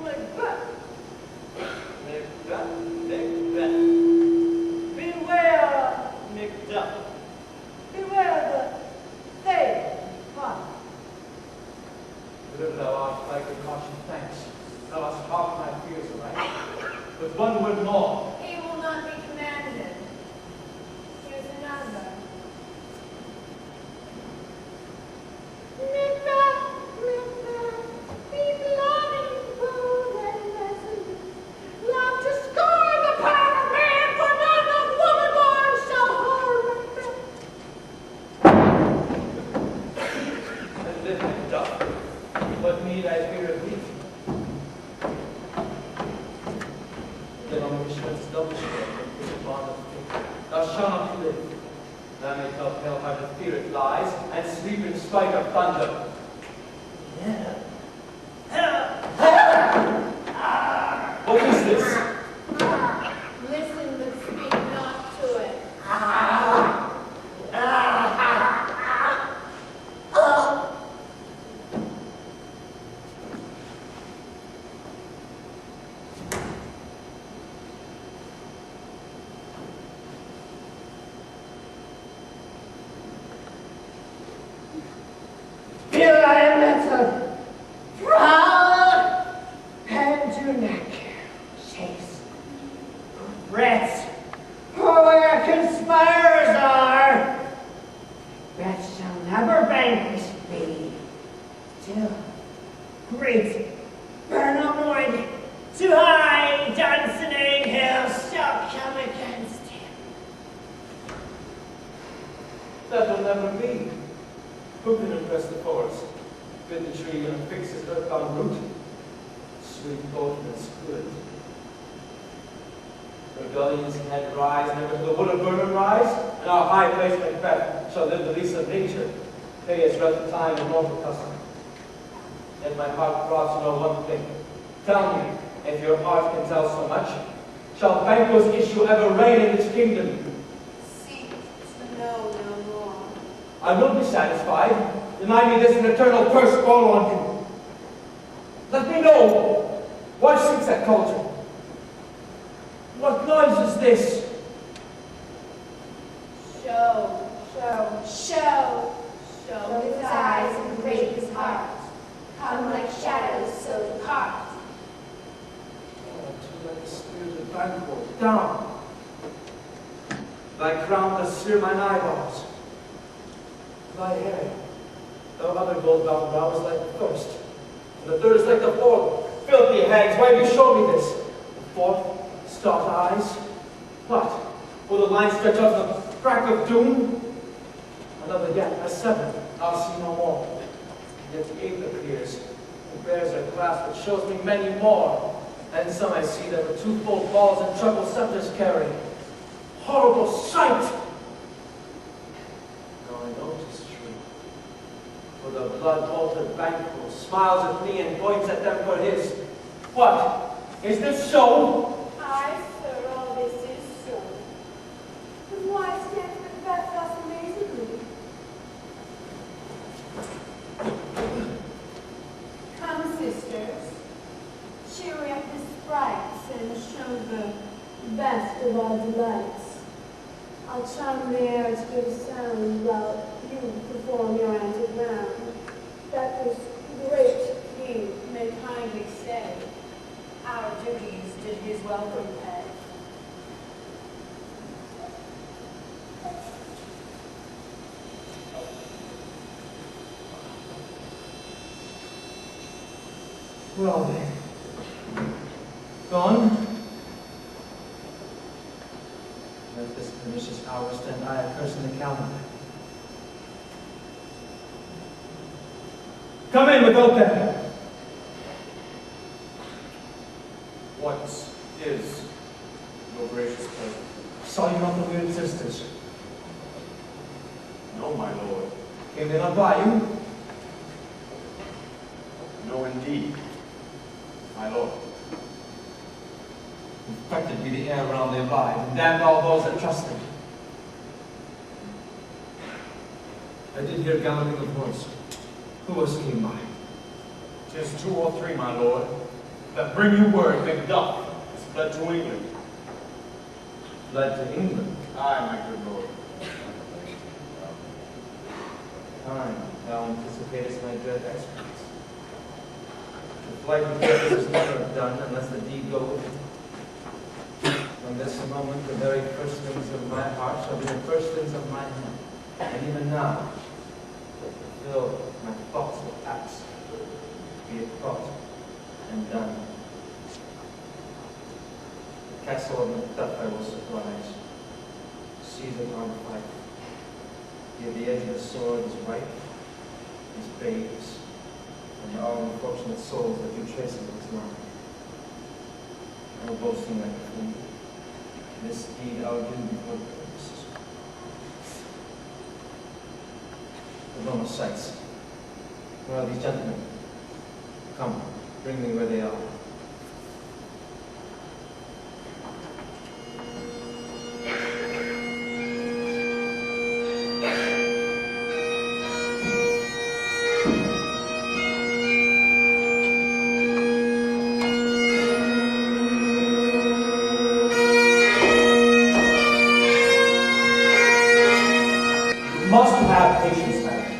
Macbeth, Macbeth, Macbeth. Beware, Macbeth. Beware the thing. What? Whatever thou art, like the caution thanks. Thou hast half my fears aright. With one word more. he will not be commanded. Here's another. Macbeth, Macbeth, be bloody, bold, and resolute. Love to scorn the power of man, for none of woman born shall harm Macbeth. And live Macduff. What need I fear of thee? Then on which one's double strength and put upon the faith. Thou shalt not live. Thou may tell hell how to fear it lies, and sleep in spite of thunder. Yeah. What is this? Listen, but speak not to it. Here I am, Mentor. Proud and your neck. Chase. Rats. For where conspirers are, rats shall never vanquish me. Till great Bernamoid to high Dunsinane Hill shall come against him. That will never be. Who can impress the forest? Bid the tree and fix his earthbound root. Sweet boldness good. Rebellions can rise, never to the wood of Burnham rise, and our high place Macbeth shall live the lease of nature, pay its rent time and mortal custom. Yet my heart throbbs to know one thing. Tell me, if your art can tell so much, shall Banquo's issue ever reign in this kingdom? Seek to know no more. I will be satisfied. Deny me this an eternal curse fall on you. Let me know. Why sinks that cauldron? What noise is this? Show, show, show. Show his eyes and break his heart. Come like shadows, so depart. Oh, to let the spirit of Banquo down. Thy ground to sear mine eyeballs. Thy hair, the other gold-bound brow is like the first, and the third is like the fourth. Filthy hags, why have you shown me this? The fourth, stalked eyes. What? Will the line stretch out to the crack of doom? Another yet, a seventh, I'll see no more. Yet the eighth appears, who bears a clasp which shows me many more. And some I see that with twofold balls and treble scepters carry. Horrible sight! Now I know 'tis true. For the blood-altered Banquo smiles at me and points at them for his. What? Is this so? Aye, sir, all this is so. But why stands Macbeth thus amazingly? Come, sisters, cheer up the sprites and show the best of our delights. I'll charm the air to give sound while you perform your antic round. That this great king may kindly say, our duties did his welcome pay. Well then. Gone? Let this pernicious hour stand I a curse in the calendar. Come in without them! What is your gracious pleasure? Saw you not the weird sisters? No, my lord. Came they not by you? No, indeed, my lord. Infected be the air whereon they abide, and damned all those that trust them. I did hear galloping of horse. Who else came by? 'Tis 2 or 3, my lord, that bring you word Macduff is fled to England. Fled to England? Aye, my good lord. Time, thou anticipatest my dread exploits. The flight of death is never done unless the deed go with it. From this moment, the very firstlings of my heart shall be the firstlings of my hand. And even now, fill my thoughts with acts, be it thought and done. The castle of Macbeth I will surprise, seize it on fight. Here the edge of the sword is ripe, his babes, and all unfortunate souls that do traceable his line. No boasting like a fool. This deed I'll do before the purposes. The Roma sights. Where are these gentlemen? Come, bring me where they are. Must have patience, madam.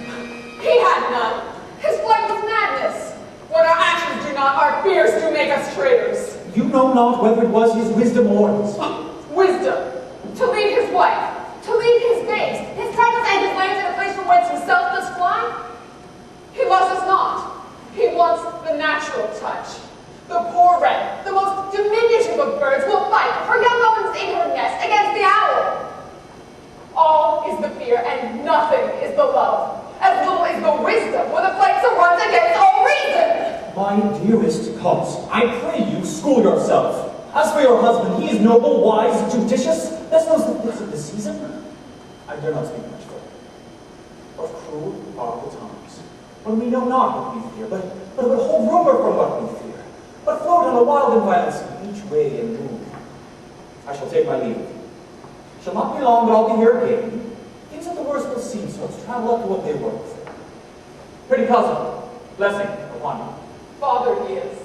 He had none. His flight was madness. What our actions do not, our fears do make us traitors. You know not whether it was his wisdom or his. Wisdom. To leave his wife. To leave his babes. His presence and his lands in a place from whence himself does fly. He loves us not. He wants the natural touch. The poor wren, the most diminutive of birds, will fight for young ovens in her nest against the owl. All is the fear, and nothing is the love. As little is the wisdom when the flight so runs against all reason. My dearest cause, I pray you, school yourself. As for your husband, he is noble, wise, judicious. This knows the fits of the season. I dare not speak much further. Of cruel, horrible times, when we know not what we fear, but a whole rumor from what we fear, but float on a wild and violent sea, each way and move. I shall take my leave. Shall not be long, but I'll be here again. Things at the worst will seem so. Let's travel up to what they're worth. Pretty cousin, blessing upon you. Father he is,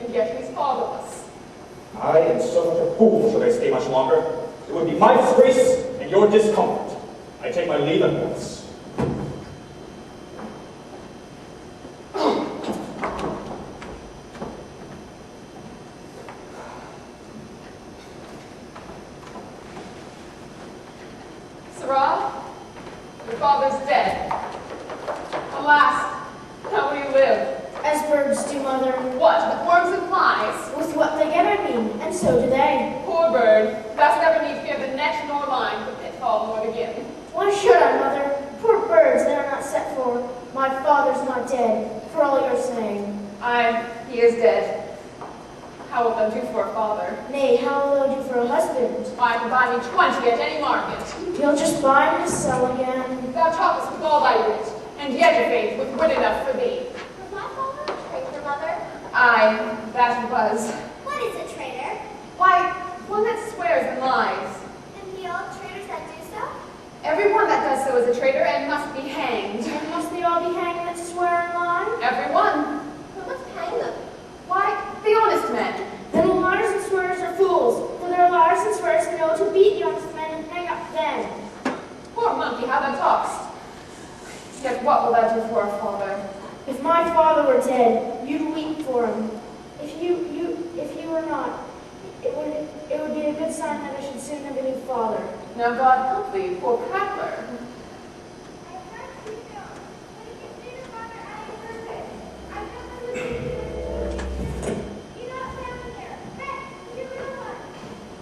and yet he's fatherless. I am so much a fool should I stay much longer. It would be my disgrace and your discomfort. I take my leave at once. Sirrah, your father's dead. Alas, how will you live? As birds do, Mother. What, with worms and flies? With what they get, I mean, and so do they. Poor bird, thou never need fear the net nor line, the pitfall nor the gin. Why should I, Mother? Poor birds, they are not set for. My father's not dead, for all you're saying. Aye, he is dead. How wilt thou do for a father? Nay, how will thou do for a husband? I can buy me 20 at any market. You'll just buy and sell again. Thou talkest with all thy wit, and yet, i' faith, with wit enough for thee. Was my father a traitor, Mother? Aye, that he was. What is a traitor? Why, one that swears and lies. And be all traitors that do so? Everyone that does so is a traitor and must be hanged. And must they all be hanged that swear and lie? Everyone. Who must hang them? Why, the honest men. Then the liars and swearers are fools, for there are liars and swearers who know to beat the honest men and hang up them. Poor monkey, how thou talkst. Yet what will thou do for a father? If my father were dead, you'd weep for him. If you were not, it would be a good sign that I should soon have a new father. Now God help thee, poor prattler.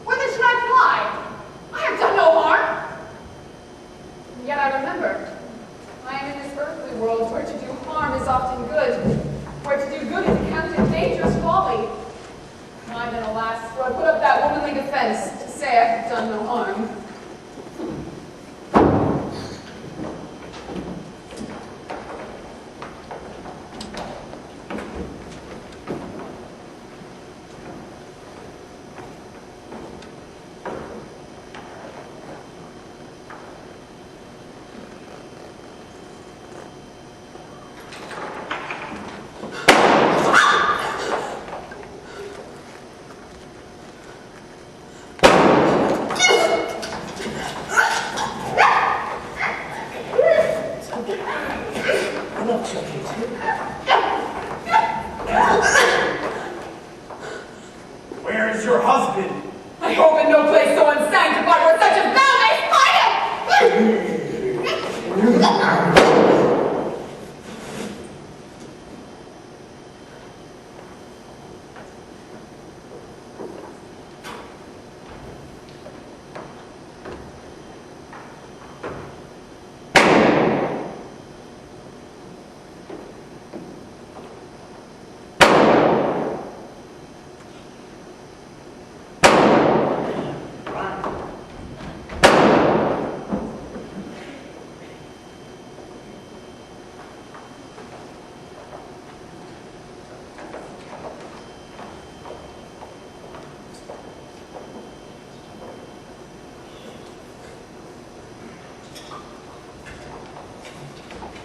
Whither should I fly? I have done no harm. And yet I remember, I am in this earthly world where to do harm is often good, where to do good is accounted dangerous folly. Why then, alas, do I put up that womanly defense to say I have done no harm? Where is your husband? I hope in no place so unsanctified where such as thou mayst find him!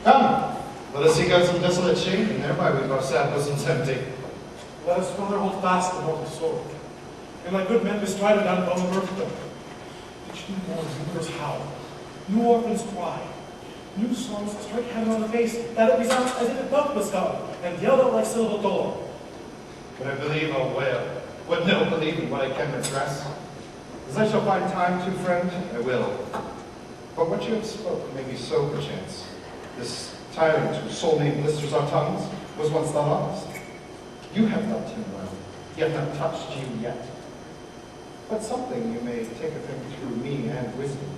Come, let us seek out some desolate shade, and thereby we've our sad bosoms empty. Let us, Father, hold fast the mortal sword. And my good men bestride it down upon the earth. Each new morn, new widows howl, new orphans cry, new songs strike heaven on the face, that it resounds as if it felt was come, and yelled out like syllable dolor. Would I believe, I'll wail. Would no believe in what I can address? As I shall find time to, friend, I will. But what you have spoke may be so, perchance. This tyrant whose sole name blisters our tongues was once thought honest. You have loved him well, he hath not touched you yet. But something you may take of him through me and wisdom,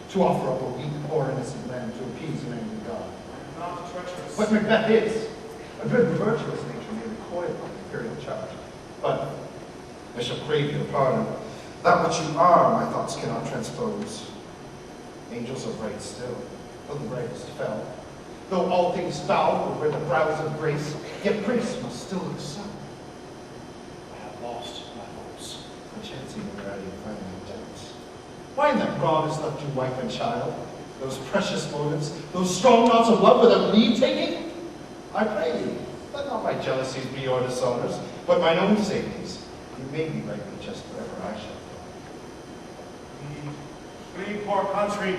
to offer up a weak or innocent lamb to appease an angry God. Not treacherous. What Macbeth is, a good virtuous nature may recoil from imperial charge. But I shall crave your pardon. That which you are, my thoughts cannot transpose. Angels are bright still, though the brightest fell. Though all things foul will wear the brows of grace, yet grace must still excel. I have lost my hopes, perchance even ready to find my doubts. Why in that God has left you wife and child? Those precious motives, those strong knots of love without leave taking? I pray you, let not my jealousies be your dishonors, but mine own safeties. You may be rightly just wherever I shall We, free poor country,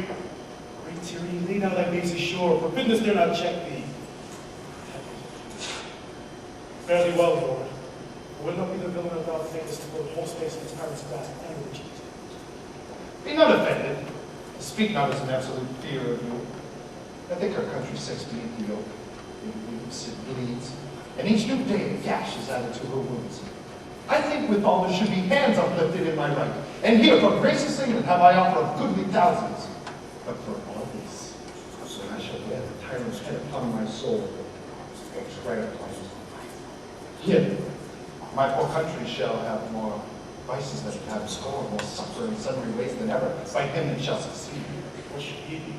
great tyranny, lead now thy base ashore, for goodness dare not check thee. Fare thee well, Lord. It would not be the villain of thou thinkest to put the whole space of the tyrant's grasp and retreat. Be not offended. The speak not as an absolute fear of you. I think our country sinks beneath the yoke. It weeps, it bleeds, and each new day a gash is added to her wounds. I think withal there should be hands uplifted in my right, and here for gracious England have I offered goodly thousands. But for all this, when I shall bear the tyrant's head upon my soul, or tread upon it. Here, my poor country shall have more vices than it has scorn, more suffer in sundry ways than ever, by him that shall succeed. What should he be?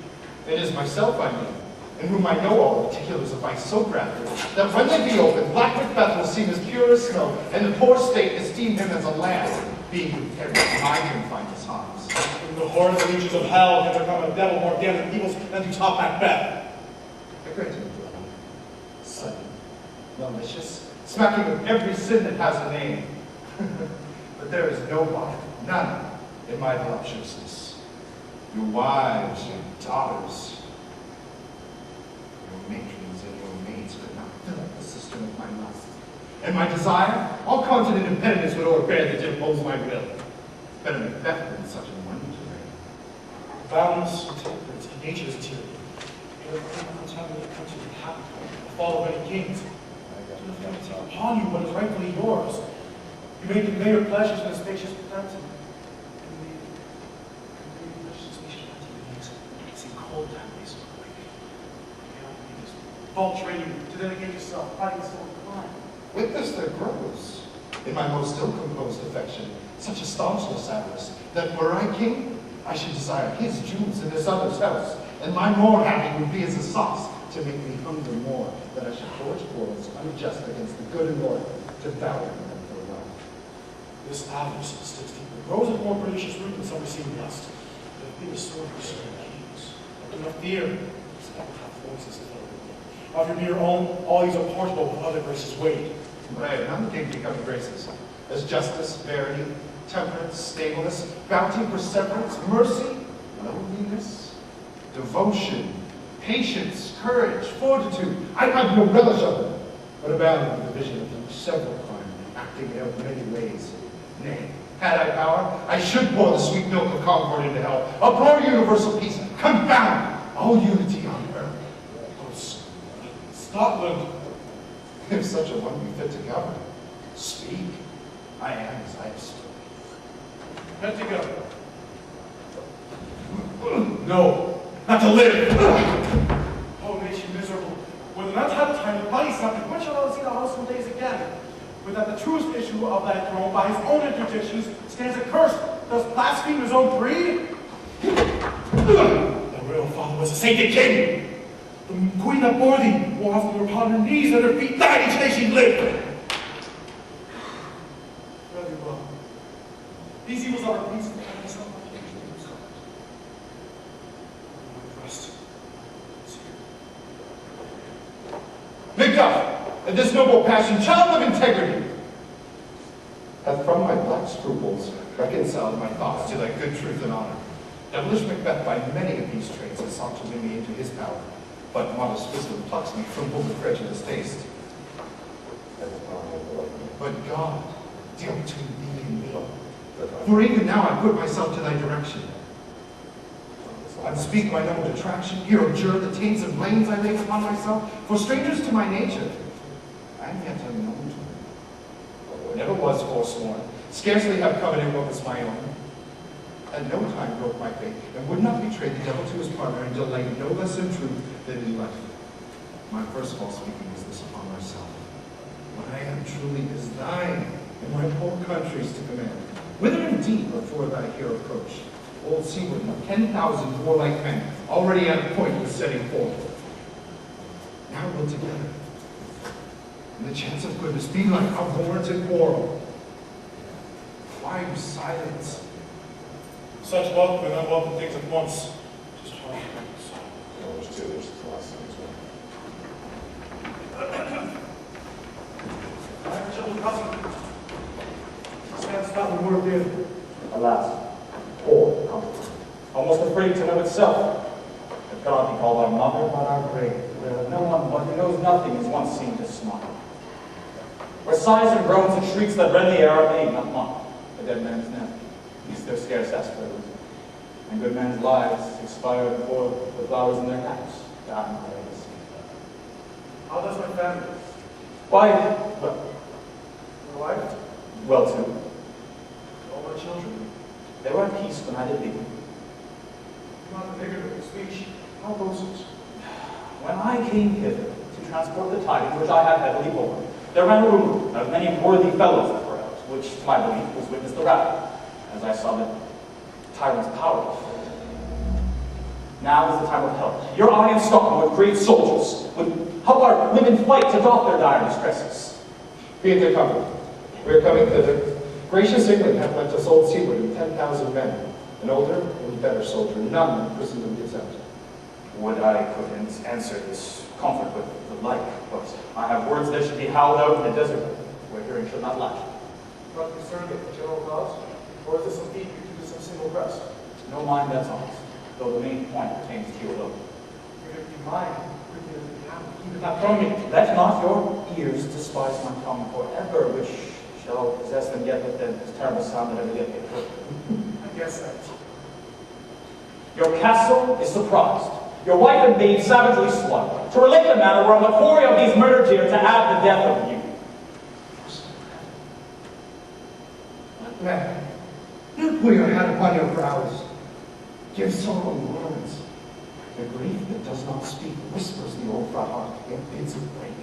It is myself, I mean, in whom I know all the particulars of vice so graphic, that when they be opened, black Macbeth will seem as pure as snow, and the poor state esteem him as a lamb, being prepared to mind him find his harms. From the horrid legions of hell can there come a devil more damned than evils than to top Macbeth. A great brother, sudden, malicious, smacking of every sin that has a name. But there is no bottom, none, in my voluptuousness. Your wives, your daughters, your matrons and your maids could not fill up the cistern of my lust. And my desire, all continent impediments would overbear that impose my will. Better Macbeth than such a one to reign. Violence and temperance and nature's tyranny. You have contaminated country and happy the fall of any kings. You have to take upon you what is rightfully yours. You may convey your pleasures in a spacious plenty. False training to dedicate yourself, fighting so inclined. Witness there grows, in my most ill-composed affection, such a staunchness avarice, that were I king, I should desire his jewels in his other's house, and my more having would be as a sauce to make me hunger more, that I should forge quarrels unjust against the good and loyal, to value them for wealth. This avarice sticks deeper, grows at more pernicious root than some receive lust. But if be the sword of certain kings, do not fear, because I will have voices of of your mere own, all these are portable with other graces weighed. But I have none king become graces, as justice, verity, temperance, stableness, bounty, perseverance, mercy, lowliness, devotion, patience, courage, fortitude. I have no relish of them, but abound in the division of each several crime, acting out many ways. Nay, had I power, I should pour the sweet milk of concord into hell, abhor universal peace, confound all unity on earth. Scotland, if such a one be fit to govern, speak. I am as I have spoken. Meant to go. No, not to live. Oh, nation miserable. Whether not have time to bloody something, when shall I see the house days again? Without the truest issue of that throne, by his own interdictions, stands accursed, does blaspheme his own breed? The real father was a sainted king. The queen that bore thee, more often were upon her knees than her feet died each day she lived. Very well. These evils are the reason for myself. Macbeth, and this noble passion, child of integrity, hath from my black scruples reconciled my thoughts to thy good truth and honor. Devilish Macbeth by many of these traits has sought to win me into his power, but modest wisdom plucks me from over credulous taste. But God dealt between thee and me, for even now I put myself to thy direction. Unspeak mine own detraction, here abjure the taints and blames I lay upon myself, for strangers to my nature, I am yet unknown to them. Never was forsworn, scarcely have covenant what was my own. At no time broke my faith, and would not betray the devil to his partner and delight no less in truth than in life. My first false speaking is this upon myself. What I am truly is thine, and my poor country's to command. Whither indeed before thy here approach, old seaward, 10,000 warlike men, already at a point of setting forth. Now we'll together, and the chance of goodness be like our warranted quarrel. Why you silence? Such welcome and unwelcome things at once. Just hard to reconcile. There's two. There's the last thing as well. My gentle cousin stands not the word dear. Alas, poor comfort, almost afraid to know itself, that cannot be called our mother, but our grave, where no one but who knows nothing is once seen to smile. Where sighs and groans and shrieks that rend the air are made, not mocked, the dead man's nap, least they're scarce aspirated. and good men's lives expire before the flowers in their caps. Damn grace. How does my family? Why, well, My wife? well too. All my children? They were at peace when I did leave them. Not the vigor of your speech. How goes it? When I came hither to transport the tidings which I had heavily borne, there ran a rumor of many worthy fellows that were out, which to my belief was witness the rabble, as I saw the tyrant's power. Now is the time of help. Your eye in Scotland with great soldiers would help our women fight to doff their dire distresses. Be it their comfort. We are coming thither. Gracious England hath lent us old seaward and 10,000 men. An older and better soldier, none in Christendom gives out. Would I could answer this comfort with the like, but I have words that should be howled out in the desert, where hearing should not lack. Not concerned with the general cause? Or is this some deep to some single breast? No mind that's honest, though the main point pertains to you alone. If you mind, quickly as we can, keep it not from me. Let not your ears despise my tongue forever, which shall possess them yet with the terrible sound that ever yet they heard. I guess that. Your castle is surprised. Your wife and maid savagely slaughtered. To relate the manner whereon the quarry of these murdered here to add the death of you. Man, you put your hand upon your brows. Give solemn words. The grief that does not speak whispers the old fat heart and bids it break.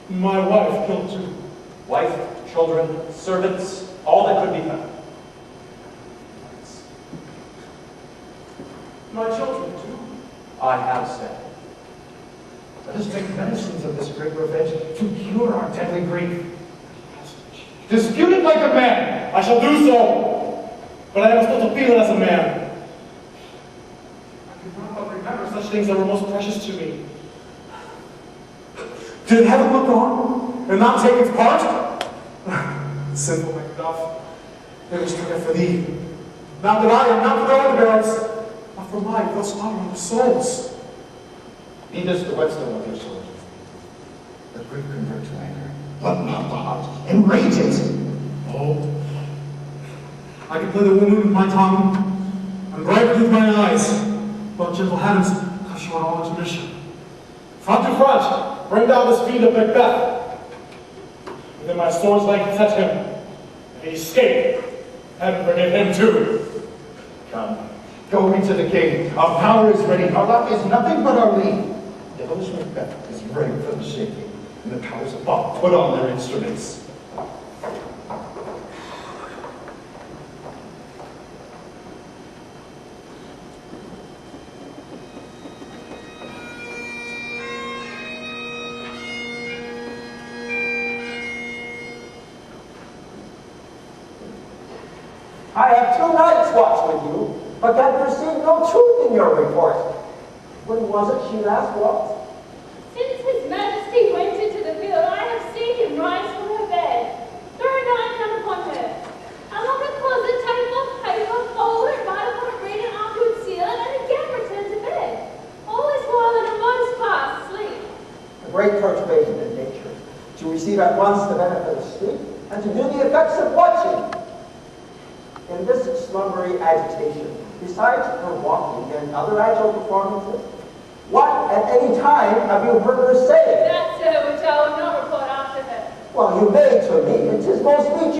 My wife killed too. Wife, children, servants, all that could be found. My children too. I have said. Let us make medicines of this great revenge to cure our deadly grief. Dispute it like a man. I shall do so. But I am still to feel it as a man. I cannot but remember such things that were most precious to me. Did heaven look on and not take its part? Sinful Macbeth, it was stricken for thee. Now that I am not for all the barrels, but for my thus honorable souls. Be this the whetstone of your sword. Let grief convert to anger, but not the heart. Enrage it. Oh, I can play the woman with my tongue and bribe it with my eyes, but gentle hands cut short all intermission. Front to front, bring down this fiend of Macbeth. Within my sword's length set him. If he escape, heaven forgive him too. Come, go we to the king. Our power is ready. Our luck is nothing but our lead. Devilish Macbeth is rigged for the shaking, and the powers above put on their instruments. I have 2 nights watched with you, but can perceive no truth in your report. When was it she last walked? Since His Majesty went into the field, I have seen him rise from her bed. Third night come upon her. Along the closet, table, paper, fold her right upon her reading off to conceal it, and again return to bed. Always while in a most past sleep. A great perturbation in nature, to receive at once the benefit of sleep, and to do the effects of watching. In this slumbery agitation, besides her walking and other agile performances, what at any time have you heard her say? That, sir, which I will not report after her. Well, you may to me, it is most meet